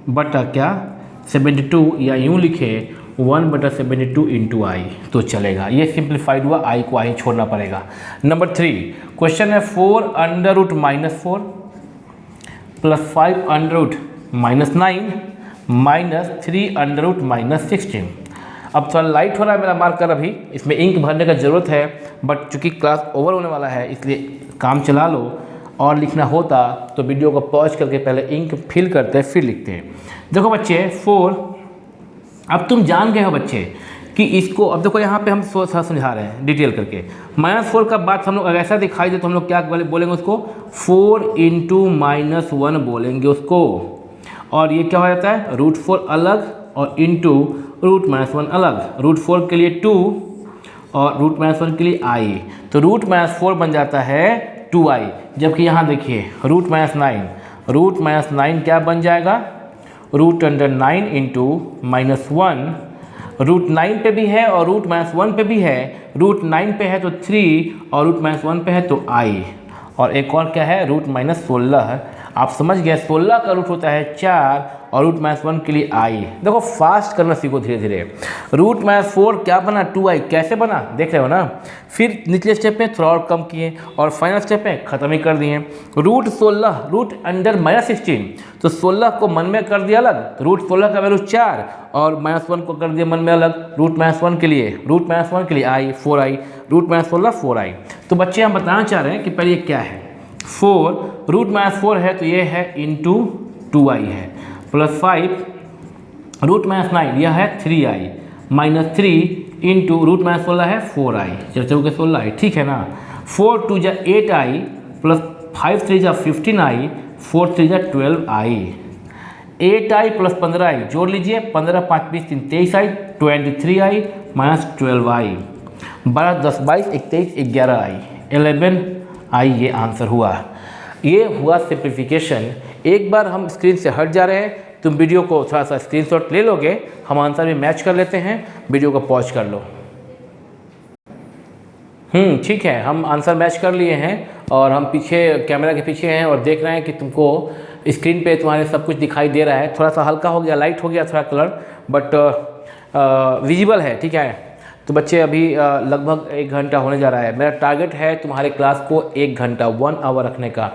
बटा क्या 72, या यूँ लिखे 1/72 इंटू आई तो चलेगा। ये सिंप्लीफाइड हुआ, आई को आई छोड़ना पड़ेगा। नंबर 3 क्वेश्चन है 4 under root -4 plus 5 under root -9 minus 3 under root -16। अब थोड़ा लाइट हो रहा है मेरा मार्कर, अभी इसमें इंक भरने का ज़रूरत है, बट चूँकि क्लास ओवर होने वाला है इसलिए काम चला लो। और लिखना होता तो वीडियो को पॉज करके पहले इंक फिल करते हैं फिर लिखते हैं। देखो बच्चे 4, अब तुम जान गए हो बच्चे कि इसको, अब देखो यहाँ पे हम समझा रहे हैं डिटेल करके। -4 का बात हम लोग अगर ऐसा दिखाई दे तो हम लोग क्या बोलेंगे उसको, 4 × -1 बोलेंगे उसको। और ये क्या हो जाता है, √4 अलग और इंटू √-1 अलग। √4 के लिए 2 और √-1 के लिए i, तो √-4 बन जाता है 2i। जबकि यहाँ देखिए √-9, √-9 क्या बन जाएगा, √9 इंटू -1, √9 पे भी है और √-1 पे भी है। √9 पे है तो 3 और √-1 पे है तो i, और एक और क्या है √-16। आप समझ गए, 16 का रूट होता है 4 और √-1 के लिए i। देखो फास्ट करना सीखो धीरे धीरे। √-4 क्या बना, 2i कैसे बना देख रहे हो ना। फिर निचले स्टेप में थोड़ा और कम किए और फाइनल स्टेप में ख़त्म ही कर दिए। √16 रूट अंडर -16, तो 16 को मन में कर दिया अलग, √16 का वैल्यू 4 और -1 को कर दिया मन में अलग। √-1 के लिए i 4i, √-16 4i। तो बच्चे हम बताना चाह रहे हैं कि पहले ये क्या है, 4 √-4 है तो ये है इंटू 2i है, प्लस 5 √-9 यह है 3i, -3 इंटू √-16 है 4i, 4 ठीक है ना। 4 2 जा 8i प्लस 5 3 जा 15i, 4 3 जा 12i, 8i प्लस 15i जोड़ लीजिए, 15 5 20 3 23i, 23i -12i, 12 10 22 21 11i, 11i ये आंसर हुआ। ये हुआ सिंप्लीफिकेशन। एक बार हम स्क्रीन से हट जा रहे हैं, तुम वीडियो को थोड़ा सा स्क्रीनशॉट ले लोगे, हम आंसर भी मैच कर लेते हैं, वीडियो को पॉज कर लो। ठीक है, हम आंसर मैच कर लिए हैं और हम पीछे कैमरा के पीछे हैं और देख रहे हैं कि तुमको स्क्रीन पे तुम्हारे सब कुछ दिखाई दे रहा है। थोड़ा सा हल्का हो गया, लाइट हो गया थोड़ा कलर, बट विजिबल है, ठीक है। तो बच्चे अभी लगभग 1 घंटा होने जा रहा है। मेरा टारगेट है तुम्हारे क्लास को 1 घंटा 1 आवर रखने का।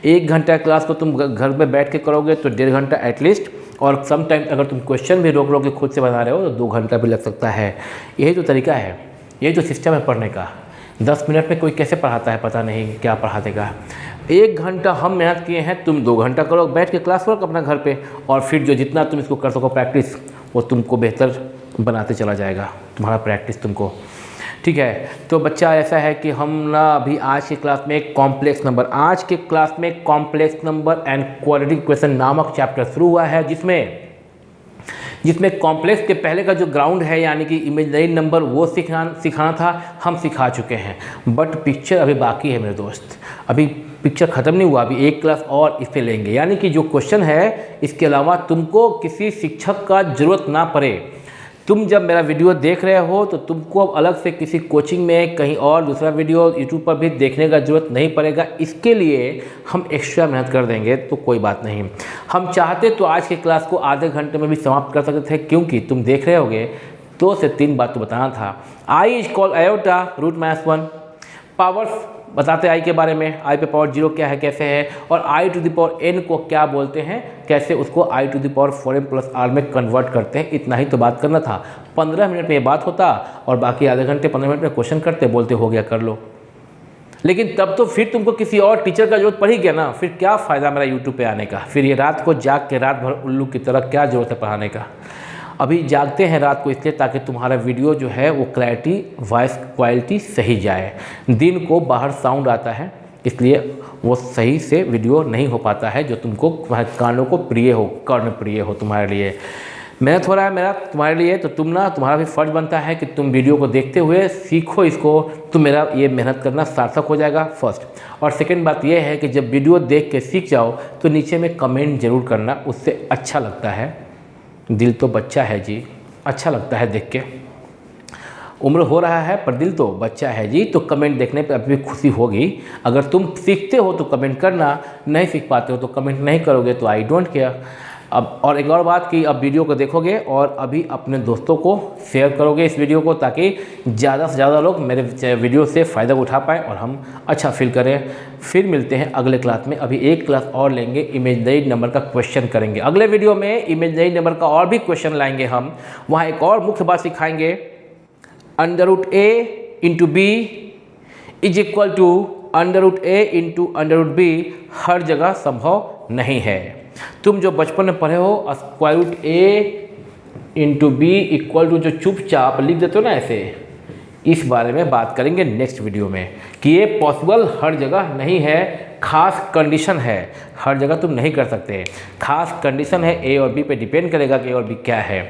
1 घंटा क्लास को तुम घर पे बैठ के करोगे तो 1.5 घंटा एटलीस्ट, और सम टाइम अगर तुम क्वेश्चन भी रोक के खुद से बना रहे हो तो 2 घंटा भी लग सकता है। यही तो तरीका है, यही तो सिस्टम है पढ़ने का। 10 मिनट में कोई कैसे पढ़ाता है पता नहीं क्या पढ़ा देगा। 1 घंटा हम मेहनत किए हैं, तुम 2 घंटा करो बैठ के क्लास वर्क अपना घर पे, और फिर जो जितना तुम इसको कर सको प्रैक्टिस, वो तुमको बेहतर बनाते चला जाएगा तुम्हारा प्रैक्टिस तुमको, ठीक है। तो बच्चा ऐसा है कि हम ना अभी आज की क्लास में complex number and quadratic equation नामक चैप्टर शुरू हुआ है, जिसमें कॉम्प्लेक्स के पहले का जो ग्राउंड है यानी कि इमेजिनरी नंबर वो सिखाना था, हम सिखा चुके हैं। बट पिक्चर अभी बाकी है मेरे दोस्त, अभी पिक्चर ख़त्म नहीं हुआ, अभी 1 क्लास और इस पे लेंगे। यानी कि जो क्वेश्चन है इसके अलावा तुमको किसी शिक्षक का ज़रूरत ना पड़े। तुम जब मेरा वीडियो देख रहे हो तो तुमको अब अलग से किसी कोचिंग में कहीं और दूसरा वीडियो यूट्यूब पर भी देखने का ज़रूरत नहीं पड़ेगा। इसके लिए हम एक्स्ट्रा मेहनत कर देंगे तो कोई बात नहीं। हम चाहते तो आज की क्लास को आधे घंटे में भी समाप्त कर सकते थे, क्योंकि तुम देख रहे होगे 2 से 3 बात तो बताना था। I is called iota √-1, powers बताते आई के बारे में, आई पे पावर 0 क्या है कैसे है, और I to the power n को क्या बोलते हैं, कैसे उसको I to the power 4m + r में कन्वर्ट करते हैं। इतना ही तो बात करना था। 15 मिनट में ये बात होता और बाकी आधे घंटे 15 मिनट में क्वेश्चन करते, बोलते हो गया कर लो। लेकिन तब तो फिर तुमको किसी और टीचर का जरूरत पड़ ही गया ना, फिर क्या फ़ायदा मेरा यूट्यूब पे आने का। फिर ये रात को जाग के रात भर उल्लू की तरह क्या ज़रूरत है पढ़ाने का। अभी जागते हैं रात को इसलिए ताकि तुम्हारा वीडियो जो है वो क्लैरिटी, वॉइस क्वालिटी सही जाए। दिन को बाहर साउंड आता है इसलिए वो सही से वीडियो नहीं हो पाता है जो तुमको कानों को प्रिय हो, कर्ण प्रिय हो तुम्हारे लिए। मेहनत हो रहा है मेरा तुम्हारे लिए, तो तुम्हारा भी फ़र्ज़ बनता है कि तुम वीडियो को देखते हुए सीखो इसको, तो मेरा ये मेहनत करना सार्थक हो जाएगा फर्स्ट। और सेकंड बात ये है कि जब वीडियो देख के सीख जाओ तो नीचे में कमेंट ज़रूर करना, उससे अच्छा लगता है। दिल तो बच्चा है जी, अच्छा लगता है देख के। उम्र हो रहा है पर दिल तो बच्चा है जी, तो कमेंट देखने पे अभी भी खुशी होगी। अगर तुम सीखते हो तो कमेंट करना, नहीं सीख पाते हो तो कमेंट नहीं करोगे तो आई डोंट केयर। अब और एक और बात कि अब वीडियो को देखोगे और अभी अपने दोस्तों को शेयर करोगे इस वीडियो को, ताकि ज़्यादा से ज़्यादा लोग मेरे वीडियो से फ़ायदा उठा पाएँ और हम अच्छा फील करें। फिर मिलते हैं अगले क्लास में। अभी एक क्लास और लेंगे, इमेजनरी नंबर का क्वेश्चन करेंगे। अगले वीडियो में इमेजनरी नंबर का और भी क्वेश्चन लाएंगे हम। वहाँ एक और मुख्य बात सिखाएंगे, √a into b is equal to √a into √b हर जगह संभव नहीं है। तुम जो बचपन में पढ़े हो √a into b equal to जो चुपचाप लिख देते हो ना ऐसे, इस बारे में बात करेंगे नेक्स्ट वीडियो में कि ये पॉसिबल हर जगह नहीं है, खास कंडीशन है, हर जगह तुम नहीं कर सकते, खास कंडीशन है, ए और बी पे डिपेंड करेगा कि ए और बी क्या है।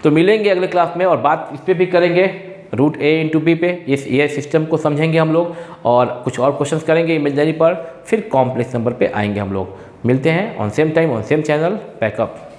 तो मिलेंगे अगले क्लास में और बात इस पर भी करेंगे √a इंटू बी पे, ये सिस्टम को समझेंगे हम लोग और कुछ और क्वेश्चंस करेंगे इमेजनरी पर, फिर कॉम्प्लेक्स नंबर पे आएंगे हम लोग। मिलते हैं on same time on same channel. Pack up.